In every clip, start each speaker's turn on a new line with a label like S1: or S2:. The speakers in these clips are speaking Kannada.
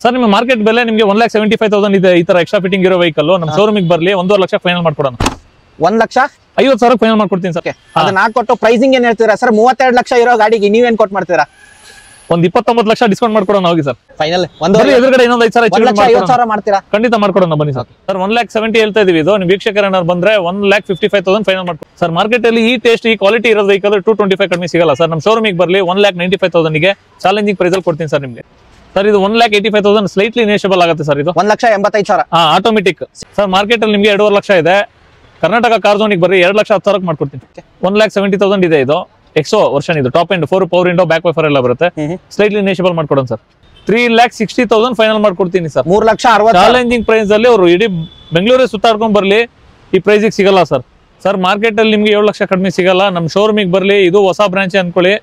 S1: ಸರ್ ನಿಮ್ಮ ಮಾರ್ಕೆಟ್ ಬೆಲೆ ನಿಮಗೆ 1,75,000 ಇದೆ. ಈ ತರ ಎಕ್ಸ್ಟ್ರಾ ಫಿಟ್ಟಿಂಗ್ ಇರೋ ವೆಹಿಕಲ್ ನಮ್ಮ ಶೋರೂಮ್ ಬರ್ಲಿ 1.5 ಲಕ್ಷ ಫೈನಲ್ ಮಾಡ್ಕೊಡೋಣ.
S2: 1,50,000
S1: ಫೈನಲ್ ಮಾಡ್ಕೊಡ್ತೀನಿ ಸರ್.
S2: ಅದನ್ನ ಕೊಟ್ಟು ಪ್ರೈಸಿಂಗ್ ಏನ್ ಹೇಳ್ತೀರಾ ಸರ್? 32 ಲಕ್ಷ ಇರೋ ಗಾಡಿಗೆ ನೀವೇನ್ ಕೊಟ್ಟು ಮಾಡ್ತೀರಾ?
S1: ಒಂದು 29 ಲಕ್ಷ ಡಿಸ್ಕೌಂಟ್ ಮಾಡ್ಕೊಡೋಣ ಹೋಗಿ ಸರ್.
S2: ಫೈನಲ್
S1: ಎದುರುಗಡೆ ಇನ್ನೊಂದು
S2: 1,50,000 ಮಾಡ್ತೀರಾ?
S1: ಖಂಡಿತ ಮಾಡ್ಕೊಡೋಣ ಬನ್ನಿ ಸರ್. ಸರ್ 1,70,000 ಹೇಳ್ತಾ ಇದೀವಿ. ಇದು ನೀವು ವೀಕ್ಷಕರು ಏನಾದ್ರು ಬಂದ್ರೆ 1,55,000 ಫೈನಲ್ ಮಾಡ್ಕೊಡಿ ಸರ್. ಮಾರ್ಕೆಟ್ ಅಲ್ಲಿ ಈ ಟೇಸ್ಟ್ ಈ ಕ್ವಾಲಿಟಿ ಇರೋ ವೆಹಿಕಲ್ 225 ಕಡಿಮೆ ಸಿಗಲ್ಲ ಸರ್. ನಮ್ಮ ಶೋರೂಮಿಗೆ ಬರ್ಲಿ 1,95,000 ಗೆ ಚಾಲೆಂಜಿಂಗ್ ಪ್ರೈಸ್ ಅಲ್ಲಿ ಕೊಡ್ತೀನಿ ಸರ್ ನಿಮಗೆ. ಸರ್ ಇದು 1,85,000 ಸ್ಲೈಟ್ಲಿ ನೇಷಬಲ್ ಆಗುತ್ತೆ ಸರ್. ಇದು
S2: 1,85,000
S1: ಆಟೋಮೆಟಿಕ್ ಸರ್. ಮಾರ್ಕೆಟ್ ಅಲ್ಲಿ ನಿಮಗೆ 2.5 ಲಕ್ಷ ಇದೆ. ಕರ್ನಾಟಕ ಕಾರ್ ಝೋನಿಗೆ ಬರ್ರಿ 2,10,000 ಮಾಡ್ಕೊಡ್ತೀನಿ. 1,70,000 ಇದೆ. ಇದು ಎಕ್ಸೋ ವರ್ಷನ್. ಇದು top end 4 power window back wiper ಎಲ್ಲ ಬರುತ್ತೆ. ಸ್ಲೈಟ್ಲಿ ನೇಷಬಲ್ ಮಾಡ್ಕೊಡೋಣ ಸರ್. 3,60,000 ಫೈನಲ್ ಮಾಡ್ಕೊಡ್ತೀನಿ ಸರ್.
S2: 3,60,000
S1: ಚಾಲೆಂಜಿಂಗ್ ಪ್ರೈಸ್ ಅಲ್ಲಿ ಅವರು ಇಡೀ ಬೆಂಗಳೂರೇ ಸುತ್ತಾಡ್ಕೊಂಡ್ ಬರ್ಲಿ ಈ ಪ್ರೈಸಿಗೆ ಸಿಗಲ್ಲ ಸರ್. ಸರ್ ಮಾರ್ಕೆಟ್ ಅಲ್ಲಿ ನಿಮ್ಗೆ 7 ಲಕ್ಷ ಕಡಿಮೆ ಸಿಗಲ್ಲ. ನಮ್ಮ ಶೋರೂಮಿಗೆ ಬರ್ಲಿ. ಇದು ಹೊಸ ಬ್ರಾಂಚ್ ಅನ್ಕೊಳ್ಳಿ.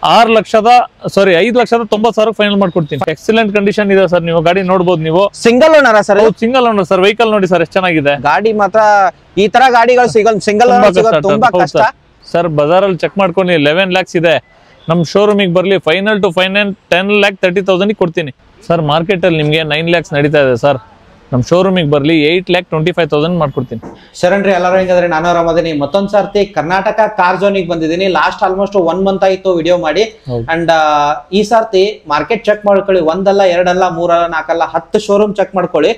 S1: 5,90,000 ಫೈನಲ್ ಮಾಡ್ಕೊಡ್ತೀನಿ. ಎಕ್ಸಲೆಂಟ್ ಕಂಡೀಷನ್ ಇದೆ ಸರ್. ನೀವು ಗಾಡಿ ನೋಡಬಹುದು. ನೀವು
S2: single owner sir?
S1: Single owner sir. Vehicle ನೋಡಿ ಸರ್ ಎಷ್ಟು ಚೆನ್ನಾಗಿದೆ.
S2: ಗಾಡಿ ಮಾತ್ರ ಈ ತರ ಗಾಡಿಗಳು ಸಿಂಗಲ್ ಓನರ್ ತುಂಬಾ ಕಷ್ಟ
S1: ಸರ್. ಬಜಾರಲ್ಲಿ ಚೆಕ್ ಮಾಡ್ಕೊಂಡು 11 lakhs ಇದೆ. ನಮ್ಮ ಶೋರೂಮಿಗೆ ಬರ್ಲಿ ಫೈನಲ್ ಟು ಫೈನಲ್ 10,30,000 ಕೊಡ್ತೀನಿ ಸರ್. ಮಾರ್ಕೆಟ್ ಅಲ್ಲಿ ನಿಮ್ಗೆ 9 lakhs ನಡೀತಾ ಇದೆ ಸರ್. ನಮ್ಮ ಶೋರೂಮಿಗೆ ಬರ್ಲಿ 8,25,000 ಮಾಡ್ಕೊಡ್ತೀನಿ.
S2: ಶರಣ್ರಿ ಎಲ್ಲರೂ ಹೆಂಗಂದ್ರೆ ನಾನು ಆರಾಮದೀನಿ. ಮತ್ತೊಂದ್ ಸರ್ತಿ ಕರ್ನಾಟಕ ಕಾರ್ ಝೋನಿಗೆ ಬಂದಿದ್ದೀನಿ. ಲಾಸ್ಟ್ ಆಲ್ಮೋಸ್ಟ್ 1 month ಆಯ್ತು ವಿಡಿಯೋ ಮಾಡಿ. ಅಂಡ್ ಈ ಸರ್ತಿ ಮಾರ್ಕೆಟ್ ಚೆಕ್ ಮಾಡ್ಕೊಳ್ಳಿ. 1 ಅಲ್ಲ 2 ಅಲ್ಲ 3 ಅಲ್ಲ 4 ಅಲ್ಲ 10 ಶೋರೂಮ್ ಚೆಕ್ ಮಾಡ್ಕೊಳ್ಳಿ.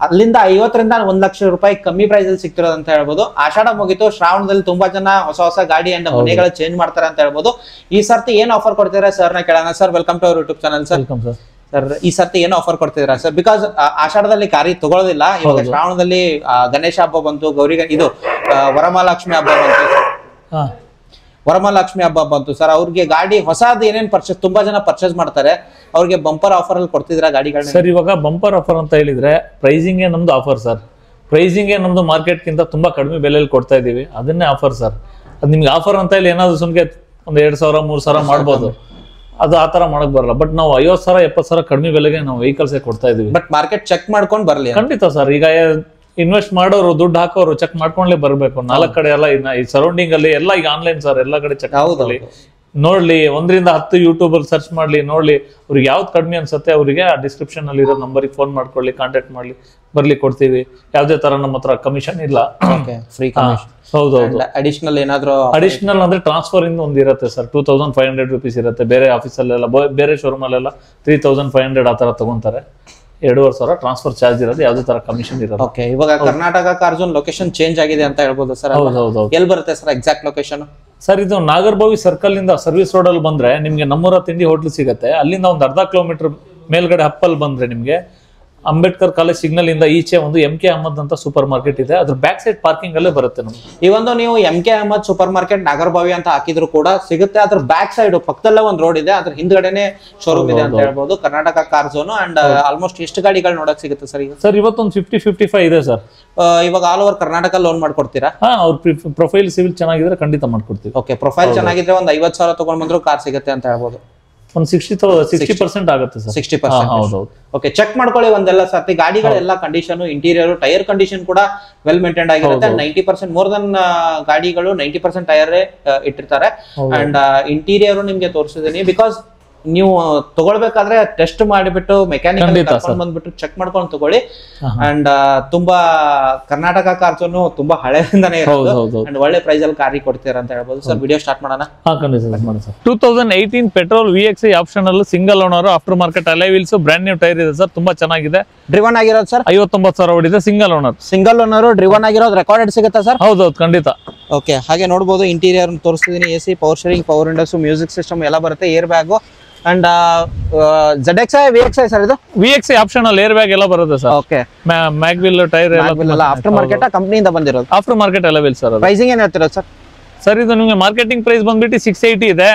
S2: ಅಲ್ಲಿಂದ 50ರಿಂದ 1 ಲಕ್ಷ ರೂಪಾಯಿ ಕಮ್ಮಿ ಪ್ರೈಸ್ ಅಲ್ಲಿ ಸಿಗ್ತಿರೋದು ಅಂತ ಹೇಳ್ಬೋದು. ಆಷಾಢ ಮುಗಿತು. ಶ್ರಾವಣದಲ್ಲಿ ತುಂಬಾ ಜನ ಹೊಸ ಗಾಡಿ ಅಂಡ್ ಮನೆಗಳ ಚೇಂಜ್ ಮಾಡ್ತಾರೆ ಅಂತ ಹೇಳ್ಬೋದು. ಈ ಸರ್ತಿ ಏನ್ ಆಫರ್ ಕೊಡ್ತೀರಾ ಸರ್ ನ ಕೇಳೋಣ. Sir welcome to our YouTube channel sir. Sir ಈ ಸರ್ತಿ ಏನು ಆಫರ್ ಕೊಡ್ತಿದ್ದೀರಾ ಸರ್? ಬಿಕಾಸ್ ಆಷಾಢದಲ್ಲಿ ಕಾರಿ ತಗೊಳ್ಳೋದಿಲ್ಲ. ಇವಾಗ ಶ್ರಾವಣದಲ್ಲಿ ಗಣೇಶ ಹಬ್ಬ ಬಂತು, ಗೌರಿ ಇದು ವರಮಹಾಲಕ್ಷ್ಮಿ ಹಬ್ಬ ಬಂತು. ವರಮಹಾಲಕ್ಷ್ಮಿ ಹಬ್ಬ ಬಂತು ಸರ್. ಅವ್ರಿಗೆ ಗಾಡಿ ಹೊಸದು ಏನೇನ್ ಪರ್ಚೇಸ್ ತುಂಬಾ ಜನ ಪರ್ಚೇಸ್ ಮಾಡ್ತಾರೆ. ಅವ್ರಿಗೆ ಬಂಪರ್ ಆಫರ್ ಅಲ್ಲಿ ಕೊಡ್ತಿದ್ದೀರಾ ಗಾಡಿಗಳನ್ನ?
S1: ಸರ್ ಇವಾಗ ಬಂಪರ್ ಆಫರ್ ಅಂತ ಹೇಳಿದ್ರೆ ಪ್ರೈಸಿಂಗ್ ನಮ್ದು ಆಫರ್ ಸರ್. ಪ್ರೈಸಿಂಗ್ ನಮ್ದು ಮಾರ್ಕೆಟ್ ಗಿಂತ ತುಂಬಾ ಕಡಿಮೆ ಬೆಲೆಯಲ್ಲಿ ಕೊಡ್ತಾ ಇದೀವಿ. ಅದನ್ನೇ ಆಫರ್ ಸರ್. ಅದ್ ನಿಮ್ಗೆ ಆಫರ್ ಅಂತ ಹೇಳಿ ಏನಾದ್ರು ಸುಮ್ಗೆ ಒಂದು 2,000 3,000 ಮಾಡ್ಬೋದು. ಅದು ಆತರ ಮಾಡಕ್ ಬರಲ್ಲ. ಬಟ್ ನಾವು 50,000 70,000 ಕಡಿಮೆ ಬೆಲೆಗೆ ನಾವು ವೆಹಿಕಲ್ಸ್ ಕೊಡ್ತಾ ಇದೀವಿ.
S2: ಬಟ್ ಮಾರ್ಕೆಟ್ ಚೆಕ್ ಮಾಡ್ಕೊಂಡು ಬರ್ಲಿ.
S1: ಖಂಡಿತ ಸರ್. ಈಗ ಇನ್ವೆಸ್ಟ್ ಮಾಡೋರು ದುಡ್ಡು ಹಾಕೋರು ಚೆಕ್ ಮಾಡ್ಕೊಂಡ್ಲೇ ಬರ್ಬೇಕು. 4 ಕಡೆ ಎಲ್ಲ ಈ ಸರೌಂಡಿಂಗ್ ಅಲ್ಲಿ ಎಲ್ಲ ಈಗ ಆನ್ಲೈನ್ ಸರ್. ಎಲ್ಲ ಕಡೆ ಚೆಕ್ ಮಾಡ್ಕೊಳ್ಳಿ, ನೋಡ್ಲಿ. 1 ರಿಂದ 10 ಯೂಟ್ಯೂಬ್ ಅಲ್ಲಿ ಸರ್ಚ್ ಮಾಡ್ಲಿ, ನೋಡ್ಲಿ. ಅವ್ರಿಗೆ ಯಾವ್ದು ಕಡಿಮೆ ಅನ್ಸುತ್ತೆ ಅವ್ರಿಗೆ ಆ ಡಿಸ್ಕ್ರಿಪ್ಷನ್ ಅಲ್ಲಿ ಇರೋ ನಂಬರಿಗೆ ಫೋನ್ ಮಾಡ್ಕೊಳ್ಳಿ, ಕಾಂಟ್ಯಾಕ್ಟ್ ಮಾಡ್ಲಿ, ಬರ್ಲಿ ಕೊಡ್ತೀವಿ. ಯಾವ್ದೇ ತರ ನಮ್ಮ ಹತ್ರ ಕಮಿಷನ್ ಇಲ್ಲ.
S2: Free commission.
S1: ಹೌದೌದು.
S2: ಅಡಿಷನಲ್ ಏನಾದ್ರು
S1: ಅಡಿಷನಲ್ ಅಂದ್ರೆ ಟ್ರಾನ್ಸ್ಫರ್ ಇಂದ ಒಂದು ಇರುತ್ತೆ ಸರ್. 2,500 rupees ಇರುತ್ತೆ. ಬೇರೆ ಆಫೀಸಲ್ಲೆಲ್ಲ ಬೇರೆ ಶೋರೂಮ್ ಅಲ್ಲೆಲ್ಲ 3,500 ಆ ತರ ತಗೊಂತಾರೆ. 2,500 ಟ್ರಾನ್ಸ್ಫರ್ ಚಾರ್ಜ್ ಇರೋದು. ಯಾವ್ದೇ ತರ ಕಮಿಷನ್ ಇರೋದು.
S2: ಓಕೆ. ಇವಾಗ Karnataka car zone location change ಆಗಿದೆ ಅಂತ ಹೇಳ್ಬೋದು ಸರ್.
S1: ಹೌದೌದು.
S2: ಎಲ್ಲಿ ಬರುತ್ತೆ ಸರ್ ಎಕ್ಸಾಕ್ಟ್ ಲೊಕೇಶನ್?
S1: ಸರ್ ಇದು ನಾಗರಬಾವಿ ಸರ್ಕಲ್ ಇಂದ ಸರ್ವಿಸ್ ರೋಡ್ ಅಲ್ಲಿ ಬಂದ್ರೆ ನಿಮ್ಗೆ ನಮ್ಮೂರ ತಿಂಡಿ ಹೋಟ್ಲ್ ಸಿಗುತ್ತೆ. ಅಲ್ಲಿಂದ ಒಂದು ಅರ್ಧ ಕಿಲೋಮೀಟರ್ ಮೇಲ್ಗಡೆ ಹಪ್ಪಲ್ ಬಂದ್ರೆ ನಿಮ್ಗೆ ಅಂಬೇಡ್ಕರ್ ಕಾಲೇಜ್ ಸಿಗ್ನಲ್ ಇಂದ ಈಚೆ ಒಂದು MK ಅಹಮದ್ ಅಂತ ಸೂಪರ್ ಮಾರ್ಕೆಟ್ ಇದೆ. ಅದ್ರ ಬ್ಯಾಕ್ ಸೈಡ್ ಪಾರ್ಕಿಂಗ್ ಅಲ್ಲೇ ಬರುತ್ತೆ ನಮ್ಗೆ.
S2: ಈ ಒಂದು ನೀವು MK Ahmed supermarket Nagarbhavi ಅಂತ ಹಾಕಿದ್ರು ಕೂಡ ಸಿಗುತ್ತೆ. ಅದ್ರ ಬ್ಯಾಕ್ ಸೈಡ್ ಪಕ್ಕದಲ್ಲೇ ಒಂದು ರೋಡ್ ಇದೆ. ಅದ್ರ ಹಿಂದ್ಗಡೆನೆ ಶೋರೂಮ್ ಇದೆ ಅಂತ ಹೇಳ್ಬೋದು. Karnataka car zone. And almost ಎಷ್ಟು ಗಾಡಿಗಳು ನೋಡಕ್ ಸಿಗುತ್ತೆ ಸರ್ ಈಗ?
S1: ಸರ್ ಇವತ್ತೊಂದು 50-55 ಇದೆ ಸರ್.
S2: ಇವಾಗ ಆಲ್ ಓವರ್ ಕರ್ನಾಟಕ ಲೋನ್ ಮಾಡ್ಕೊಡ್ತೀರಾ?
S1: ಅವ್ರ ಪ್ರೊಫೈಲ್ ಸಿವಿಲ್ ಚೆನ್ನಾಗಿದ್ರೆ ಖಂಡಿತ ಮಾಡ್ಕೊಡ್ತೀವಿ.
S2: ಓಕೆ. ಪ್ರೊಫೈಲ್ ಚೆನ್ನಾಗಿದ್ರೆ ಒಂದು 50,000 ತಗೊಂಡ್ ಬಂದ್ರು ಕಾರ್ ಸಿಗುತ್ತೆ ಅಂತ ಹೇಳ್ಬೋದು.
S1: ಒಂದು 60% ಆಗುತ್ತೆ ಸರ್.
S2: 60%.
S1: ಹೌದೌದು.
S2: ಓಕೆ. ಚೆಕ್ ಮಾಡ್ಕೊಳ್ಳಿ ಒಂದೆಲ್ಲ ಸರ್ತಿ. ಗಾಡಿಗಳೆಲ್ಲ ಕಂಡೀಷನ್, ಇಂಟೀರಿಯರ್, ಟೈರ್ ಕಂಡೀಷನ್ ಕೂಡ ವೆಲ್ ಮೇಂಟೈನ್ ಆಗಿರುತ್ತೆ. 90% ಮೋರ್ ದನ್ ಗಾಡಿಗಳು 90% ಟೈರ್ ಇಟ್ಟಿರ್ತಾರೆ. ಅಂಡ್ ಇಂಟೀರಿಯರ್ ನಿಮ್ಗೆ ತೋರಿಸಿದೀನಿ. ಬಿಕಾಸ್ ನೀವು ತಗೊಳ್ಬೇಕಾದ್ರೆ ಟೆಸ್ಟ್ ಮಾಡಿಬಿಟ್ಟು ಮೆಕ್ಯಾನಿಕ್ ಕರ್ಕೊಂಡು ಬಂದ್ಬಿಟ್ಟು ಚೆಕ್ ಮಾಡ್ಕೊಂಡು ತಗೊಳ್ಳಿ. ಅಂಡ್ ತುಂಬಾ ಕರ್ನಾಟಕ ಕಾರ್ ಝೋನ್ ತುಂಬಾ ಹಳೆಯಿಂದಾನೇ ಇರೋದು. ಅಂಡ್ ಒಳ್ಳೆ ಪ್ರೈಸ್ ಅಲ್ಲಿ ಕಾರಿ ಕೊಡ್ತೀರಾ ಅಂತ ಹೇಳ್ಬೋದು. ಸರ್ ವಿಡಿಯೋ ಸ್ಟಾರ್ಟ್ ಮಾಡೋಣ. 2018 ಪೆಟ್ರೋಲ್ VXi ಆಪ್ಷನ್ ಅಲ್ಲಿ single owner aftermarket alloy wheels brand new tyre ಇದೆ ಸರ್. ತುಂಬಾ ಚೆನ್ನಾಗಿದೆ. ಡ್ರಿವನ್ ಆಗಿರೋದು ಸರ್?
S1: 59,000 ಓಡಿದೆ. ಸಿಂಗಲ್ ಓನರ್
S2: ಡ್ರಿವನ್ ಆಗಿರೋದು ರೆಕಾರ್ಡೆಡ್ ಸಿಗುತ್ತಾ ಸರ್?
S1: ಹೌದೌದು ಖಂಡಿತ.
S2: ಓಕೆ. ಹಾಗೆ ನೋಡಬಹುದು ಇಂಟೀರಿಯರ್ ತೋರಿಸ್ತಿದೀನಿ. AC, power steering, power windows, music system ಎಲ್ಲ ಬರುತ್ತೆ. Air bag and ZXi VXi sir ಇದು? VXi
S1: ಆಪ್ಷನ್ ಅಲ್ಲಿ ಏರ್ ಬ್ಯಾಗ್ ಎಲ್ಲ ಬರುತ್ತೆ ಸರ್.
S2: ಓಕೆ.
S1: ಮ್ಯಾಗ್ವಿಲ್ ಟೈರ್ ಎಲ್ಲ
S2: ಆಫ್ಟರ್ ಮಾರ್ಕೆಟ್ ಕಂಪನಿಯಿಂದ ಬಂದಿರೋದು.
S1: ಆಫ್ಟರ್ ಮಾರ್ಕೆಟ್ ಎಲ್ಲ ವೀಲ್ ಸರ್.
S2: ಪ್ರೈಸಿಂಗ್ ಏನ್ ಹೇಳ್ತೀರಾ ಸರ್?
S1: ಸರ್ ಇದು ನಿಮಗೆ ಮಾರ್ಕೆಟಿಂಗ್ ಪ್ರೈಸ್ ಬಂದ್ಬಿಟ್ಟು 680 ಇದೆ.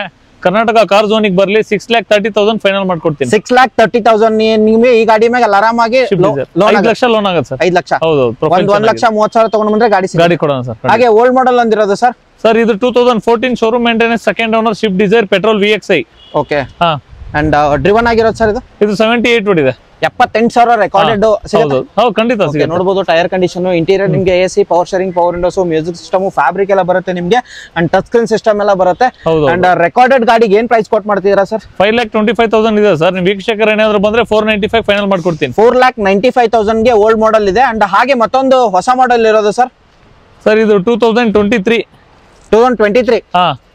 S1: ಕರ್ನಾಟಕ ಕಾರ್ ಝೋನಿಗೆ ಬರ್ಲಿ 6,30,000 ಫೈನಲ್ ಮಾಡ್ಕೊಡ್ತೀನಿ.
S2: 6,30,000 ನಿಮ್ಗೆ ಈ ಗಾಡಿ ಮೇಲೆ ಆರಾಮಾಗಿ
S1: 5 ಲಕ್ಷ ಲೋನ್ ಆಗುತ್ತೆ ಸರ್.
S2: 5 ಲಕ್ಷ.
S1: ಹೌದು.
S2: 1,30,000 ತಗೊಂಡ್ ಬಂದ್ರೆ ಗಾಡಿ
S1: ಕೊಡೋಣ ಸರ್.
S2: ಹಾಗೆ ಓಲ್ಡ್ ಮಾಡೆಲ್ ಅಂದಿರೋದು ಸರ್?
S1: ಸರ್ ಇದು 2014 showroom maintenance, second owner, Swift Dzire, petrol VXi.
S2: Okay. And driven ಆಗಿರೋದು ಸರ್ ಇದು
S1: ಇದು 78 ಓಡಿದೆ.
S2: 78,000 ರೆಕಾರ್ಡೆಡ್ ಸಿಗುತ್ತೆ.
S1: ಹೌದು ಖಂಡಿತ ಸಿಗುತ್ತೆ.
S2: ನೋಡಬಹುದು ಟೈರ್ ಕಂಡೀಷನ್, ಇಂಟೀರಿಯರ್ ನಿಮಗೆ AC, power steering, power windows, music system, fabric ಎಲ್ಲ ಬರುತ್ತೆ ನಿಮಗೆ. ಅಂಡ್ ಟಚ್ ಸ್ಕ್ರೀನ್ ಸಿಸ್ಟಮ್ ಎಲ್ಲ ಬರುತ್ತೆ. ಅಂಡ್ ರೆಕಾರ್ಡೆಡ್ ಗಾಡಿಗೆ ಏನ್ ಪ್ರೈಸ್ ಕೊಟ್ ಮಾಡ್ತಿದ್ದೀರಾ ಸರ್?
S1: 5,25,000 ಇದೆ ಸರ್. ನಿಮ್ ವೀಕ್ಷಕರು ಏನಾದ್ರು ಬಂದ್ರೆ 495 ಫೈನಲ್ ಮಾಡ್ಕೊಡ್ತೀನಿ.
S2: 4,95,000 ಗೆ ಓಲ್ಡ್ ಮಾಡೆಲ್ ಇದೆ. ಅಂಡ್ ಹಾಗೆ ಮತ್ತೊಂದು ಹೊಸ ಮಾಡೆಲ್ ಇರೋದು ಸರ್?
S1: ಸರ್ ಇದು 2023.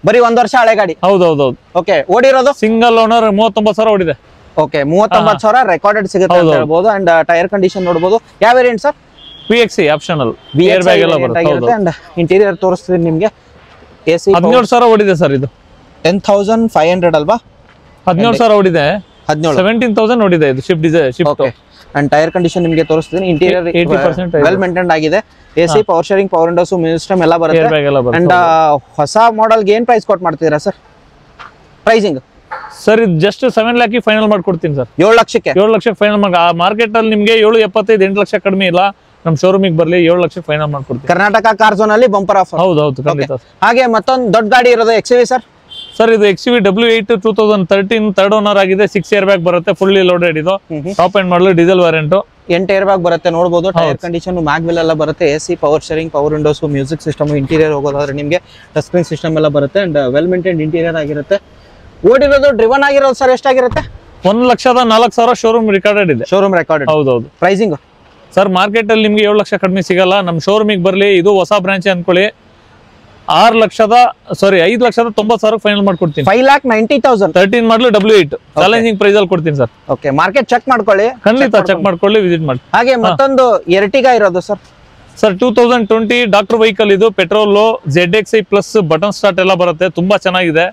S2: ಬರೀ 1 ವರ್ಷ ಹಳೆ ಗಾಡಿ.
S1: ಹೌದೌದು.
S2: ಓಕೆ, ಓಡಿರೋದು
S1: ಸಿಂಗಲ್ ಓನರ್ 39,000 ಓಡಿದೆ.
S2: ಓಕೆ, 39,000 ರೆಕಾರ್ಡೆಡ್ ಸಿಗುತ್ತೆ ಅಂತ ಹೇಳ್ಬೋದು. ಅಂಡ್ ಟೈರ್ ಕಂಡೀಷನ್ ನೋಡಬಹುದು. ಯಾವ variant sir?
S1: VXC optional, air bag ಎಲ್ಲ ಬರುತ್ತೆ.
S2: ಅಂಡ್ ಇಂಟೀರಿಯರ್ ತೋರಿಸ್ತೀನಿ ನಿಮಗೆ. AC
S1: 17,000 ಓಡಿದೆ ಸರ್. ಇದು
S2: 10,500 ಅಲ್ವಾ?
S1: 17,000 ಓಡಿದೆ. 17,000 ಓಡಿದೆ ಇದು ಶಿಫ್ಟ್.
S2: ಅಂಡ್ ಟೈರ್ ಕಂಡೀಷನ್ ನಿಮಗೆ ತೋರಿಸ್ತೀನಿ. ಇಂಟೀರಿಯರ್
S1: 80%
S2: ವೆಲ್ ಮೇಂಟೈನ್ಡ್ ಆಗಿದೆ. AC, power steering, power windows, music system ಎಲ್ಲ ಬರುತ್ತೆ. ಅಂಡ್ ಹೊಸ ಮಾಡೆಲ್ಗೆ ಏನ್ ಪ್ರೈಸ್ ಕೊಟ್ ಮಾಡ್ತಿದ್ದೀರಾ ಸರ್? ಪ್ರೈಸಿಂಗ್
S1: ಸರ್ ಇದು ಜಸ್ಟ್ 7 lakhಗೆ ಫೈನಲ್ ಮಾಡ್ಕೊಡ್ತೀನಿ ಸರ್.
S2: 7 ಲಕ್ಷಕ್ಕೆ
S1: 7 ಲಕ್ಷಕ್ಕೆ ಫೈನಲ್ ಮಾಡಿ. ಆ ಮಾರ್ಕೆಟ್ ಅಲ್ಲಿ ನಿಮಗೆ 7.75 8 ಲಕ್ಷ ಕಡಿಮೆ ಇಲ್ಲ. ನಮ್ ಶೋರೂಮಿಗೆ ಬರ್ಲಿ 7 ಲಕ್ಷಕ್ಕೆ ಫೈನಲ್ ಮಾಡ್ಕೊಡ್ತೀನಿ.
S2: ಕರ್ನಾಟಕ ಕಾರ್ ಝೋನ್ ಅಲ್ಲಿ ಬಂಪರ್ ಆಫರ್.
S1: ಹೌದು ಖಂಡಿತ.
S2: ಹಾಗೆ ಮತ್ತೊಂದು ದೊಡ್ಡ ಗಾಡಿ ಇರೋದು XUV ಸರ್.
S1: ಸರ್ ಇದು XUV W8 2013 ಥರ್ಡ್ ಓನರ್ ಆಗಿದೆ. 6 ಏರ್ ಬ್ಯಾಗ್ ಬರುತ್ತೆ, ಫುಲ್ಲಿ ಲೋಡೆಡ್. ಇದು top end model diesel variant. 8
S2: air bag ಬರುತ್ತೆ ನೋಡಬಹುದು. ಟೈರ್ ಕಂಡೀಷನ್, ಮ್ಯಾಗ್ವೆಲ್ ಎಲ್ಲ ಬರುತ್ತೆ. AC, power steering, power windows, music system, interior ಹೋಗೋದಾದ್ರೆ ನಿಮಗೆ ಟಚ್ ಸ್ಕ್ರೀನ್ ಸಿಸ್ಟಮ್ ಎಲ್ಲ ಬರುತ್ತೆ. ಅಂಡ್ ವೆಲ್ ಮೇಂಟೈನ್ಡ್ ಇಂಟೀರಿಯರ್ ಆಗಿರುತ್ತೆ. ಓಡಿರೋದು ಡ್ರಿವನ್ ಆಗಿರೋದು ಸರ್ ಎಷ್ಟಾಗಿರುತ್ತೆ?
S1: 1,04,000 ಶೋರೂಮ್ ರೆಕಾರ್ಡೆಡ್ ಇದೆ.
S2: Showroom recorded.
S1: ಹೌದೌದು.
S2: ಪ್ರೈಸಿಂಗ್
S1: ಸರ್ ಮಾರ್ಕೆಟ್ ಅಲ್ಲಿ ನಿಮ್ಗೆ 7 ಲಕ್ಷ ಕಡಿಮೆ ಸಿಗಲ್ಲ. ನಮ್ ಶೋರೂಮಿಗೆ ಬರ್ಲಿ. ಇದು ಹೊಸ ಬ್ರಾಂಚ್ ಅನ್ಕೊಳ್ಳಿ. 5,90,000 ಫೈನಲ್ ಮಾಡ್ಕೊಡ್ತೀನಿ.
S2: 5,90,000
S1: 13 ಮಾಡಲು W8 ಚಾಲೆಂಜಿಂಗ್ ಪ್ರೈಸ್ ಅಲ್ಲಿ ಕೊಡ್ತೀನಿ ಸರ್.
S2: ಓಕೆ, ಮಾರ್ಕೆಟ್ ಚೆಕ್ ಮಾಡ್ಕೊಳ್ಳಿ.
S1: ಖಂಡಿತ ಚೆಕ್ ಮಾಡ್ಕೊಳ್ಳಿ, ವಿಸಿಟ್ ಮಾಡಿ.
S2: ಹಾಗೆ ಮತ್ತೊಂದು ಎರ್ಟಿಗಾ ಇರೋದು ಸರ್.
S1: Sir 2020 doctor vehicle. ಇದು petrol, ZXi plus button start ಎಲ್ಲ ಬರುತ್ತೆ. ತುಂಬಾ ಚೆನ್ನಾಗಿದೆ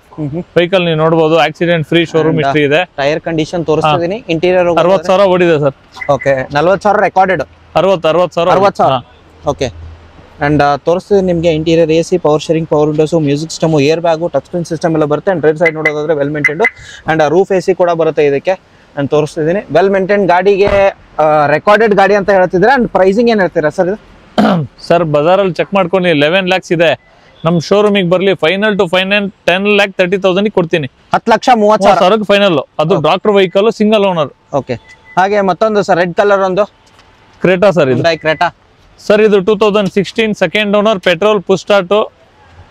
S1: ವೆಹಿಕಲ್. ನೀವು ನೋಡಬಹುದು. ಆಕ್ಸಿಡೆಂಟ್ ಫ್ರೀ ಶೋರೂಮ್ ಹಿಸ್ಟ್ರಿ ಇದೆ.
S2: ಟೈರ್ ಕಂಡೀಷನ್ ತೋರಿಸ್ತಿದ್ದೀನಿ. ಇಂಟೀರಿಯರ್
S1: 60,000 ಓಡಿದೆ sir.
S2: Okay, 40,000 recorded.
S1: 60,000.
S2: Okay, and ತೋರಿಸ್ತಿದ್ದೀನಿ ನಿಮಗೆ. Interior AC, power steering, power windows, music system, air bag, touch screen system ಎಲ್ಲ ಬರುತ್ತೆ. ಅಂಡ್ ರೈಟ್ ಸೈಡ್ ನೋಡೋದಾದ್ರೆ well maintained. And roof AC ಕೂಡ ಬರುತ್ತೆ ಇದಕ್ಕೆ. ನಾನು ತೋರಿಸ್ತಿದ್ದೀನಿ. ವೆಲ್ ಮೇಂಟೈನ್ ಗಾಡಿಗೆ ರೆಕಾರ್ಡೆಡ್ ಗಾಡಿ ಅಂತ ಹೇಳ್ತಿದ್ರೆ. ಅಂಡ್ ಪ್ರೈಸಿಂಗ್ ಏನ್ ಹೇಳ್ತೀರಾ ಸರ್ ಇದು?
S1: ಸರ್ ಬಜಾರಲ್ಲಿ ಚೆಕ್ ಮಾಡ್ಕೊಂಡು 11 lakhs ಇದೆ. ನಮ್ ಶೋರೂಮಿಗೆ ಬರ್ಲಿ. ಫೈನಲ್ ಟು ಫೈನಲ್ 10,30,000 ಕೊಡ್ತೀನಿ.
S2: 10,30,000
S1: ಫೈನಲ್. ಅದು doctor vehicle, single owner.
S2: Okay, ಹಾಗೆ ಮತ್ತೊಂದು ಸರ್ ರೆಡ್ ಕಲರ್ ಒಂದು
S1: ಕ್ರೇಟಾ ಸರ್. ಇದು
S2: ಕ್ರೇಟಾ
S1: ಸರ್. ಇದು 2016 second owner, petrol, push start,